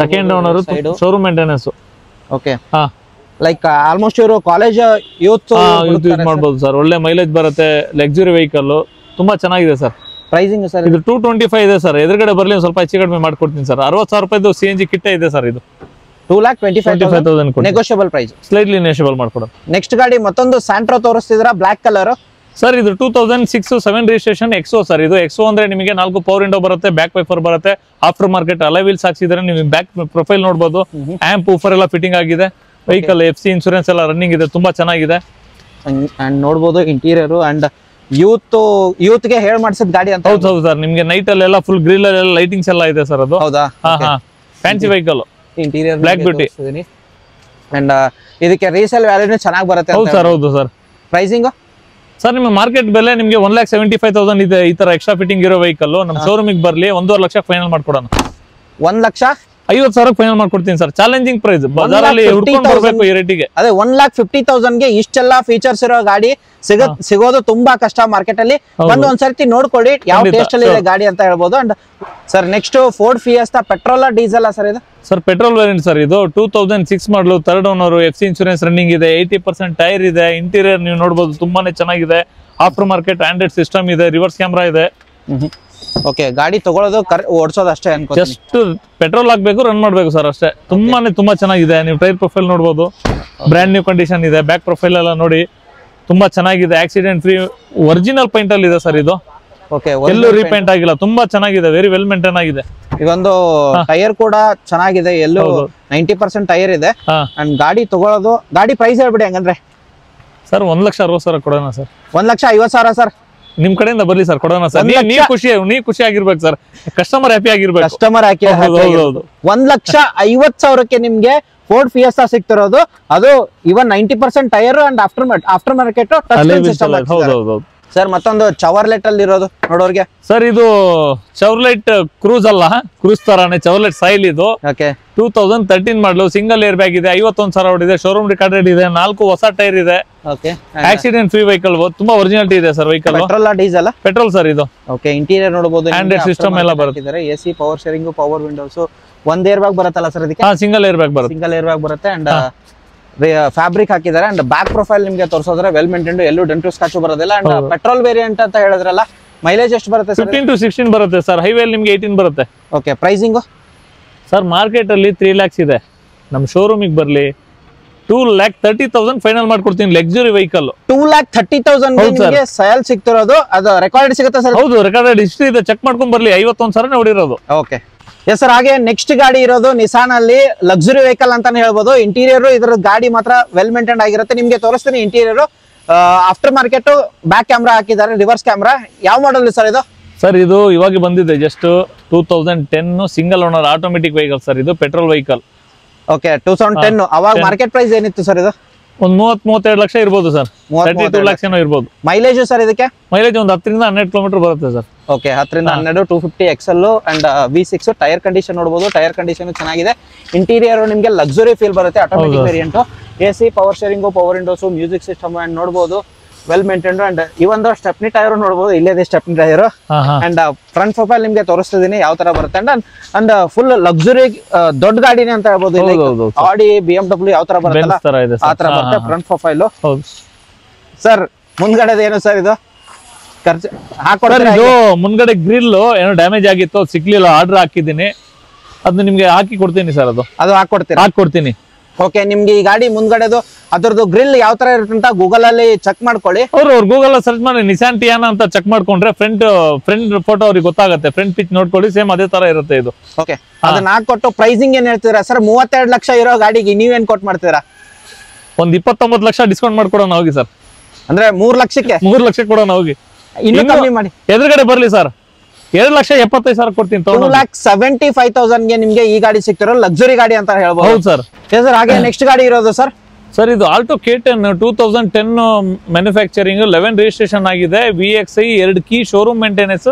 S1: second owner. Showroom maintenance.
S2: Okay, like almost ಇವರು ಕಾಲೇಜ್ ಯೂತ್
S1: ಯೂಸ್ ಮಾಡಬಹುದು ಸರ್. ಒಳ್ಳೆ ಮೈಲೇಜ್ ಬರುತ್ತೆ. ಲಕ್ಸುರಿ ವೆಹಿಕಲ್, ತುಂಬಾ ಚೆನ್ನಾಗಿದೆ ಸರ್.
S2: ಪ್ರೈಸಿಂಗ್ ಸರ್
S1: ಇದು 225 ಇದೆ ಸರ್. ಎದುರುಗಡೆ ಬರ್ಲಿ ಸ್ವಲ್ಪ ಹೆಚ್ಚು ಕಡಿಮೆ ಮಾಡ್ಕೊಡ್ತೀನಿ ಸರ್. 60,000 ರೂಪಾಯಿದು CNG ಕಿಟ್ ಇದೆ ಸರ್. ಇದು
S2: 2,25,000 ನೆಗೋಷಿಯಬಲ್ ಪ್ರೈಸ್.
S1: ಸ್ಲೈಟ್ಲಿ ನೆಗೋಷಿಯಬಲ್ ಮಾಡ್ಕೊಡೋಣ.
S2: ನೆಕ್ಸ್ಟ್ ಗಾಡಿ ಮತ್ತೊಂದು ಸ್ಯಾಂಟ್ರೋ ತೋರಿಸ್ತಿದ್ರ, ಬ್ಲಾಕ್ ಕಲರ್
S1: ಸರ್. ಇದು 2006-7 ರಿಜಿಸ್ಟ್ರೇಷನ್ ಎಕ್ಸೋ ಸರ್. ಇದು ಎಕ್ಸೋ ಅಂದ್ರೆ ನಿಮಗೆ 4 ಪವರ್ ವಿಂಡೋ ಬರುತ್ತೆ. ಬ್ಯಾಕ್ ವೈಫರ್ ಬರುತ್ತೆ. ಆಫ್ಟರ್ ಮಾರ್ಕೆಟ್ ಅಲೈ ವೀಲ್ಸ್ ಹಾಕ್ಸಿದ್ರೆ ನೀವು ಬ್ಯಾಕ್ ಪ್ರೊಫೈಲ್ ನೋಡಬಹುದು. ಆಂಪ್ ಊಫರ್ ಎಲ್ಲ ಫಿಟ್ಟಿಂಗ್ ಆಗಿದೆ. ವೆಹಿಕಲ್ FC ಇನ್ಸೂರೆನ್ಸ್ ಎಲ್ಲ ರನ್ನಿಂಗ್ ಇದೆ. ತುಂಬಾ ಚೆನ್ನಾಗಿದೆ.
S2: ಅಂಡ್ ನೋಡಬಹುದು ಇಂಟೀರಿಯರ್. ಅಂಡ್ ಯೂತ್ ಗೆ ಹೇಳಿ ಮಾಡಿಸಿದ ಗಾಡಿ ಅಂತ.
S1: ಹೌದು ಸರ್. ನಿಮ್ಗೆ ನೈಟ್ ಅಲ್ಲೆಲ್ಲ ಫುಲ್ ಗ್ರಿಲ್ ಅಲ್ಲೆಲ್ಲ ಲೈಟಿಂಗ್ಸ್ ಎಲ್ಲ ಇದೆ ಸರ್. ಅದು
S2: ಹೌದಾ?
S1: Fancy vehicle.
S2: Interior
S1: block beauty.
S2: And ಇದಕ್ಕೆ ರೀಸೇಲ್ ವ್ಯಾಲ್ಯೂ ಚೆನ್ನಾಗಿ ಬರುತ್ತೆ.
S1: ಹೌದು ಸರ್. ಹೌದು ಸರ್.
S2: ಪ್ರೈಸಿಂಗ್
S1: ಸರ್ ನಿಮ್ಮ ಮಾರ್ಕೆಟ್ ಬೆಲೆ ನಿಮಗೆ 1,75,000 ಇದೆ. ಈ ತರ ಎಕ್ಸ್ಟ್ರಾ ಫಿಟ್ಟಿಂಗ್ ಇರೋ ವೆಹಿಕಲ್ ನಮ್ಮ ಶೋರೂಮಿಗೆ ಬರ್ಲಿ 1.5 ಲಕ್ಷ ಫೈನಲ್ ಮಾಡ್ಕೊಡೋಣ.
S2: 1,50,000
S1: 50,000 ಫೈನಲ್ ಮಾಡ್ಕೊಡ್ತೀನಿ ಸರ್. ಚಾಲೆಂಜಿಂಗ್ ಪ್ರೈಸ್, ಬಜಾರಲ್ಲಿ ಹುಡ್ಕೊಂಡು ಬರ್ಬೇಕು ಈ ರೇಟಿಗೆ.
S2: ಅದೇ 1,50,000 ಗೆ ಇಷ್ಟೆಲ್ಲ ಫೀಚರ್ಸ್ ಇರೋ ಗಾಡಿ ಸಿಗೋದು ತುಂಬಾ ಕಷ್ಟ ಮಾರ್ಕೆಟ್ ಅಲ್ಲಿ. ಬಂದು ಒಂದ್ಸರ್ತಿ ನೋಡ್ಕೊಳ್ಳಿ ಯಾವ ಟೇಸ್ಟ್ ಅಲ್ಲಿ ಇದೆ ಗಾಡಿ ಅಂತ ಹೇಳ್ಬೋದು. And sir next Ford fiesta petrol diesel sir ಇದು? ಸರ್
S1: ಪೆಟ್ರೋಲ್ ವೇರಿಯಂಟ್ ಸರ್ ಇದು. 2006 ಮಾಡಲು, 3rd owner, FC insurance running ಇದೆ, 80% ಟೈರ್ ಇದೆ, ಇಂಟೀರಿಯರ್ ನೀವು ನೋಡಬಹುದು ತುಂಬಾನೇ ಚೆನ್ನಾಗಿದೆ, ಆಫ್ಟರ್ ಮಾರ್ಕೆಟ್ ಆಂಡ್ರಾಯ್ಡ್ ಸಿಸ್ಟಮ್ ಇದೆ, ರಿವರ್ಸ್ ಕ್ಯಾಮ್ರಾ ಇದೆ.
S2: ಓಕೆ, ಗಾಡಿ ತಗೊಳ್ಳೋದು ಓಡಿಸೋದು ಅಷ್ಟೇ ಅನ್ಕೋ,
S1: ಜಸ್ಟ್ ಪೆಟ್ರೋಲ್ ಹಾಕ್ಬೇಕು, ರನ್ ಮಾಡ್ಬೇಕು ಸರ್ ಅಷ್ಟೇ. ತುಂಬಾ ಚೆನ್ನಾಗಿದೆ. ನೀವು ಟೈರ್ ಪ್ರೊಫೈಲ್ ನೋಡಬಹುದು, ಬ್ರ್ಯಾಂಡ್ ನ್ಯೂ ಕಂಡೀಷನ್ ಇದೆ. ಬ್ಯಾಕ್ ಪ್ರೊಫೈಲ್ ಎಲ್ಲ ನೋಡಿ ತುಂಬಾ ಚೆನ್ನಾಗಿದೆ, ಆಕ್ಸಿಡೆಂಟ್ ಫ್ರೀ, ಒರಿಜಿನಲ್ ಪೈಂಟ್ ಅಲ್ಲಿ ಇದೆ ಸರ್ ಇದು.
S2: ಓಕೆ,
S1: ಎಲ್ಲೂ ರೀಪೇಂಟ್ ಆಗಿಲ್ಲ, ತುಂಬಾ ಚೆನ್ನಾಗಿದೆ, ವೆರಿ ವೆಲ್ ಮೇಂಟೈನ್ ಆಗಿದೆ.
S2: ಇದೊಂದು ಟೈರ್ ಕೂಡ ಚೆನ್ನಾಗಿದೆ, ಎಲ್ಲೂ 90% ಟೈರ್ ಇದೆ. ಅಂಡ್ ಗಾಡಿ ತಗೊಳ್ಳೋದು, ಗಾಡಿ ಪ್ರೈಸ್ ಹೇಳ್ಬಿಡಿ ಹಂಗಂದ್ರೆ
S1: ಸರ್. 1,60,000 ಕೊಡೋಣ ಸರ್.
S2: 1,50,000 ಸರ್
S1: ನಿಮ್ ಕಡೆಯಿಂದ ಬರ್ಲಿ ಸರ್, ಕೊಡೋಣ ಸರ್. ನೀವು ಖುಷಿ ಆಗಿರ್ಬೇಕು ಸರ್, ಕಸ್ಟಮರ್ ಹ್ಯಾಪಿ ಆಗಿರ್ಬೇಕು.
S2: ಕಸ್ಟಮರ್ 1,50,000ಕ್ಕೆ ನಿಮ್ಗೆ ಫೋರ್ಡ್ ಫಿಯೆಸ್ಟಾ ಸಿಗ್ತಿರೋದು. ಅದು ಇವನ್ 90% tyre and after market sir. ಮತ್ತೊಂದು ಚವರ್ಲೆಟ್ ಅಲ್ಲಿ ಇರೋದು ನೋಡೋರ್ಗೆ
S1: ಸರ್, ಇದು ಚವರ್ಲೆಟ್ ಕ್ರೂಸ್ ಅಲ್ಲ, ಕ್ರೂಸ್ ತರಾನೇ ಚವರ್ಲೆಟ್ ಸೈಲ್ ಇದು. 2013 ಮಾಡಲು, ಸಿಂಗಲ್ ಏರ್ ಬ್ಯಾಗ್ ಇದೆ, 51,000 ಹೊಡಿದೆ, ಶೋರೂಮ್ ರಿಕಾರ್ಡೆಡ್ ಇದೆ, 4 ಹೊಸ ಟೈರ್ ಇದೆ, ಆಕ್ಸಿಡೆಂಟ್ ಫ್ರೀ ವೆಹಿಕಲ್, ತುಂಬಾ ಒರಿಜಿನಾಲಿಟಿ ಇದೆ sir vehicle.
S2: Petrol diesel?
S1: Petrol sir ಇದು.
S2: ಓಕೆ, ಇಂಟೀರಿಯರ್ ನೋಡಬಹುದು,
S1: ಆಂಡ್ರಾಯ್ಡ್ ಸಿಸ್ಟಮ್ ಎಲ್ಲ ಬರುತ್ತೆ,
S2: AC, power steering, power windows, ಒಂದ್ ಏರ್ ಬ್ಯಾಗ್ ಬರುತ್ತಲ್ಲ ಸರ್ ಇದಕ್ಕೆ?
S1: ಸಿಂಗಲ್ ಏರ್ ಬ್ಯಾಗ್ ಬರುತ್ತೆ.
S2: ಸಿಂಗಲ್ ಏರ್ ಬ್ಯಾಗ್ ಬರುತ್ತೆ ಅಂಡ್ ಫ್ಯಾಬ್ರಿಕ್ ಹಾಕಿದ್ದಾರೆ. ಅಂಡ್ ಬ್ಯಾಕ್ ಪ್ರೊಫೈಲ್ ನಿಮ್ಗೆ ತೋರಿಸೋದ್ರೆ ವೆಲ್ ಮೇಂಟೈನ್ಡ್, ಎಲ್ಲೂ ಡೆಂಟು ಸ್ಕ್ರಾಚ್ ಬರೋದಿಲ್ಲ. ಅಂಡ್ ಪೆಟ್ರೋಲ್ ವೇರಿಯಂಟ್ ಅಂತ ಹೇಳಿದ್ರಲ್ಲ, ಮೈಲೇಜ್ ಎಷ್ಟು ಬರುತ್ತೆ?
S1: 15 to 16 ಬರುತ್ತೆ ಸರ್. ಹೈವೇ ನಿಮ್ಗೆ 18 ಬರುತ್ತೆ.
S2: ಓಕೆ, ಪ್ರೈಸಿಂಗ್
S1: ಸರ್ ಮಾರ್ಕೆಟ್ ಅಲ್ಲಿ 3 lakhs ಇದೆ, ನಮ್ ಶೋರೂಮಿಗೆ ಬರ್ಲಿ 2,30,000 ಫೈನಲ್ ಮಾಡ್ಕೊಡ್ತೀನಿ. Luxury vehicle
S2: 2,30,000 ಸಯಲ್ ಸಿಗ್ತಿರೋದು. ಅದು ರೆಕಾರ್ಡೆಡ್ ಸಿಗುತ್ತೆ ಸರ್?
S1: ಹೌದು, ರೆಕಾರ್ಡೆಡ್ ಹಿಸ್ಟ್ರಿ ಇದೆ, ಚೆಕ್ ಮಾಡ್ಕೊಂಡ್ ಬರ್ಲಿ. 51,000 ಹೊಡಿರೋದು.
S2: Okay yes sir. ಹಾಗೆ ನೆಕ್ಸ್ಟ್ ಗಾಡಿ ಇರೋದು ನಿಸಾನ್ ಅಲ್ಲಿ ಲಕ್ಸುರಿ ವೆಹಿಕಲ್ ಅಂತಾನೆ ಹೇಳ್ಬೋದು. ಇಂಟೀರಿಯರ್ ಇದ್ರ ಗಾಡಿ ಮಾತ್ರ ವೆಲ್ ಮೇಂಟೈನ್ ಆಗಿರುತ್ತೆ. ನಿಮ್ಗೆ ತೋರಿಸ್ತೀನಿ interior. After market back camera ಹಾಕಿದ್ದಾರೆ, ರಿವರ್ಸ್ ಕ್ಯಾಮ್ರಾ. ಯಾವ ಮಾಡಲ್ ಸರ್ ಇದು?
S1: ಸರ್ ಇದು ಇವಾಗ ಬಂದಿದೆ, just 2010 single owner automatic vehicle sir ಇದು, ಪೆಟ್ರೋಲ್ ವೆಹಿಕಲ್.
S2: ಓಕೆ, 2010. ಅವಾಗ ಮಾರ್ಕೆಟ್ ಪ್ರೈಸ್ ಏನಿತ್ತು ಸರ್ ಇದು?
S1: ಒಂದು 30-32 ಲಕ್ಷ ಇರ್ಬೋದು ಸರ್. 32 lakhs ಏನೋ ಇರ್ಬೋದು.
S2: ಮೈಲೇಜ್ ಸರ್ ಇದಕ್ಕೆ?
S1: ಮೈಲೇಜ್ ಒಂದು 10 ರಿಂದ 12 ಕಿಲೋಮೀಟರ್ ಬರುತ್ತೆ ಸರ್.
S2: ಓಕೆ, 10 ರಿಂದ 12, 250 XL and V6. Tyre condition ನೋಡಬಹುದು, ಟೈರ್ ಕಂಡೀಷನ್ ಚೆನ್ನಾಗಿದೆ. ಇಂಟೀರಿಯರ್ ನಿಮ್ಗೆ ಲಕ್ಸುರಿ ಫೀಲ್ ಬರುತ್ತೆ, automatic variant. AC, power sharing, power windows, music system and ನೋಡಬಹುದು, ವೆಲ್ ಮೇಂಟೈನ್ಡ್. ಅಂಡ್ ಈ ಒಂದು ಸ್ಟೆಪ್ನಿ ಟೈರ್ ನೋಡಬಹುದು, ಇಲ್ಲೇ stepney tyre. And front profile ನಿಮ್ಗೆ ತೋರಿಸ್ತಿದೀನಿ ಯಾವ ತರ ಬರುತ್ತೆ. ಅಂಡ್ ಫುಲ್ ಲಕ್ಸುರಿ ದೊಡ್ಡ ಗಾಡಿನೇ ಅಂತ ಹೇಳ್ಬೋದು. ಆಡಿ, BMW ಯಾವ ತರ ಬರುತ್ತಲ್ಲ ಆ ತರ ಬರುತ್ತೆ ಫ್ರಂಟ್ ಪ್ರೊಫೈಲ್. ಸರ್ ಮುಂದ್ಗಡೆ ಏನು ಸರ್ ಇದು?
S1: ಇದು ಮುಂದ್ಗಡೆ ಗ್ರಿಲ್ ಏನೋ ಡ್ಯಾಮೇಜ್ ಆಗಿತ್ತು, ಸಿಗ್ಲಿಲ್ಲ, ಆರ್ಡರ್ ಹಾಕಿದ್ದೀನಿ, ಅದನ್ನ ನಿಮ್ಗೆ ಹಾಕಿ ಕೊಡ್ತೀನಿ ಸರ್. ಅದು ಹಾಕೊಡ್ತೀನಿ.
S2: ಓಕೆ, ನಿಮ್ಗೆ ಈ ಗಾಡಿ ಮುಂದ್ಗಡೆದು ಅದ್ರದ್ದು ಗ್ರಿಲ್ ಯಾವ ತರ ಇರುತ್ತೆ ಅಂತ ಗೂಗಲ್ ಅಲ್ಲಿ ಚೆಕ್ ಮಾಡ್ಕೊಳ್ಳಿ.
S1: ಅವ್ರು ಗೂಗಲ್ ಸರ್ಚ್ ಮಾಡಿ ನಿಸಾನ್ ಟಿಯಾನಾ ಅಂತ ಚೆಕ್ ಮಾಡ್ಕೊಂಡ್ರೆ ಫ್ರಂಟ್ ಫೋಟೋ ಅವ್ರಿಗೆ ಗೊತ್ತಾಗುತ್ತೆ. ಫ್ರಂಟ್ ಪಿಚ್ ನೋಡ್ಕೊಳ್ಳಿ, ಸೇಮ್ ಅದೇ ತರ ಇರುತ್ತೆ ಇದು.
S2: ಓಕೆ, ಅದನ್ನ ಹಾಕೊಟ್ಟು ಪ್ರೈಸಿಂಗ್ ಏನ್ ಹೇಳ್ತೀರಾ ಸರ್? 32 ಲಕ್ಷ ಇರೋ ಗಾಡಿಗೆ ನೀವೇನ್ ಕೊಟ್ ಮಾಡ್ತೀರಾ?
S1: ಒಂದ್ 29 ಲಕ್ಷ ಡಿಸ್ಕೌಂಟ್ ಮಾಡ್ಕೊಡೋಣ ಹೋಗಿ ಸರ್.
S2: ಅಂದ್ರೆ 3 ಲಕ್ಷಕ್ಕೆ?
S1: 3 ಲಕ್ಷಕ್ಕೆ ಕೊಡೋಣ ಹೋಗಿ.
S2: ಇನ್ನು ಕಮ್ಮಿ ಮಾಡಿ,
S1: ಎದುರುಗಡೆ ಬರ್ಲಿ ಸರ್. 2,75,000 ಕೊಡ್ತೀನಿ.
S2: 2,75,000 ಗೆ ನಿಮ್ಗೆ ಈ ಗಾಡಿ ಸಿಗ್ತಿರೋ ಲಕ್ಸುರಿ ಗಾಡಿ ಅಂತ ಹೇಳ್ಬೋದು.
S1: ಹೌದು ಸರ್.
S2: ಸರ್ ಹಾಗೆ ನೆಕ್ಸ್ಟ್ ಗಾಡಿ ಇರೋದು ಸರ್?
S1: ಸರ್ ಇದು ಆಲ್ಟೋ K10 2010 ಮ್ಯಾನುಫ್ಯಾಕ್ಚರಿಂಗ್, 11 ರಿಜಿಸ್ಟ್ರೇಷನ್ ಆಗಿದೆ, VXI 2 key, showroom maintenance,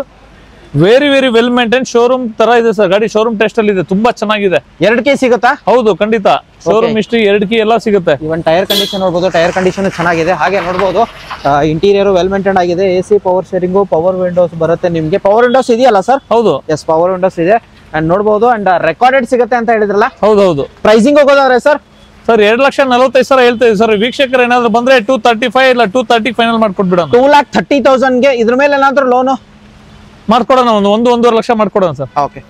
S1: very well maintain, showroom ತರ ಇದೆ ಸರ್ ಗಾಡಿ. ಶೋರೂಮ್ ಟೆಸ್ಟ್ ಅಲ್ಲಿ ಇದೆ, ತುಂಬಾ ಚೆನ್ನಾಗಿದೆ.
S2: 2 ಕೀ ಸಿಗುತ್ತಾ?
S1: ಹೌದು, ಖಂಡಿತ. ಶೋರೂಮ್ ಹಿಸ್ಟ್ರಿ, 2 ಕೀ ಎಲ್ಲ ಸಿಗುತ್ತೆ.
S2: ಇವನ್ ಟೈರ್ ಕಂಡೀಷನ್ ನೋಡಬಹುದು, ಟೈರ್ ಕಂಡೀಷನ್ ಚೆನ್ನಾಗಿದೆ. ಹಾಗೆ ನೋಡಬಹುದು ಇಂಟೀರಿಯರ್ ವೆಲ್ ಮೇಂಟೈನ್ ಆಗಿದೆ. AC, power sharing, power Windows ಬರುತ್ತೆ ನಿಮ್ಗೆ. ಪವರ್ ವಿಂಡೋಸ್ ಇದೆಯಲ್ಲ ಸರ್? ಹೌದು, ಎಸ್, ಪವರ್ ವಿಂಡೋಸ್ ಇದೆ. ಅಂಡ್ ನೋಡಬಹುದು, ಅಂಡ್ ರೆಕಾರ್ಡೆಡ್ ಸಿಗುತ್ತೆ ಅಂತ ಹೇಳಿದ್ರಲ್ಲ?
S1: ಹೌದು.
S2: ಪ್ರೈಸಿಂಗ್ ಹೋಗೋದಾದ್ರೆ ಸರ್?
S1: ಸರ್ 2,45,000 ಹೇಳ್ತೇವೆ ಸರ್. ವೀಕ್ಷಕರು ಏನಾದ್ರು ಬಂದ್ರೆ 235 ಇಲ್ಲ 230 ಫೈನಲ್ ಮಾಡ್ಕೊಟ್ಬಿಡೋಣ.
S2: 2,30,000 ಗೆ ಇದ್ರ ಮೇಲೆ ಏನಾದ್ರು ಲೋನು
S1: ಮಾಡ್ಕೊಡೋಣ, 1-1.5 ಲಕ್ಷ ಮಾಡ್ಕೊಡೋಣ ಸರ್.
S2: ಓಕೆ.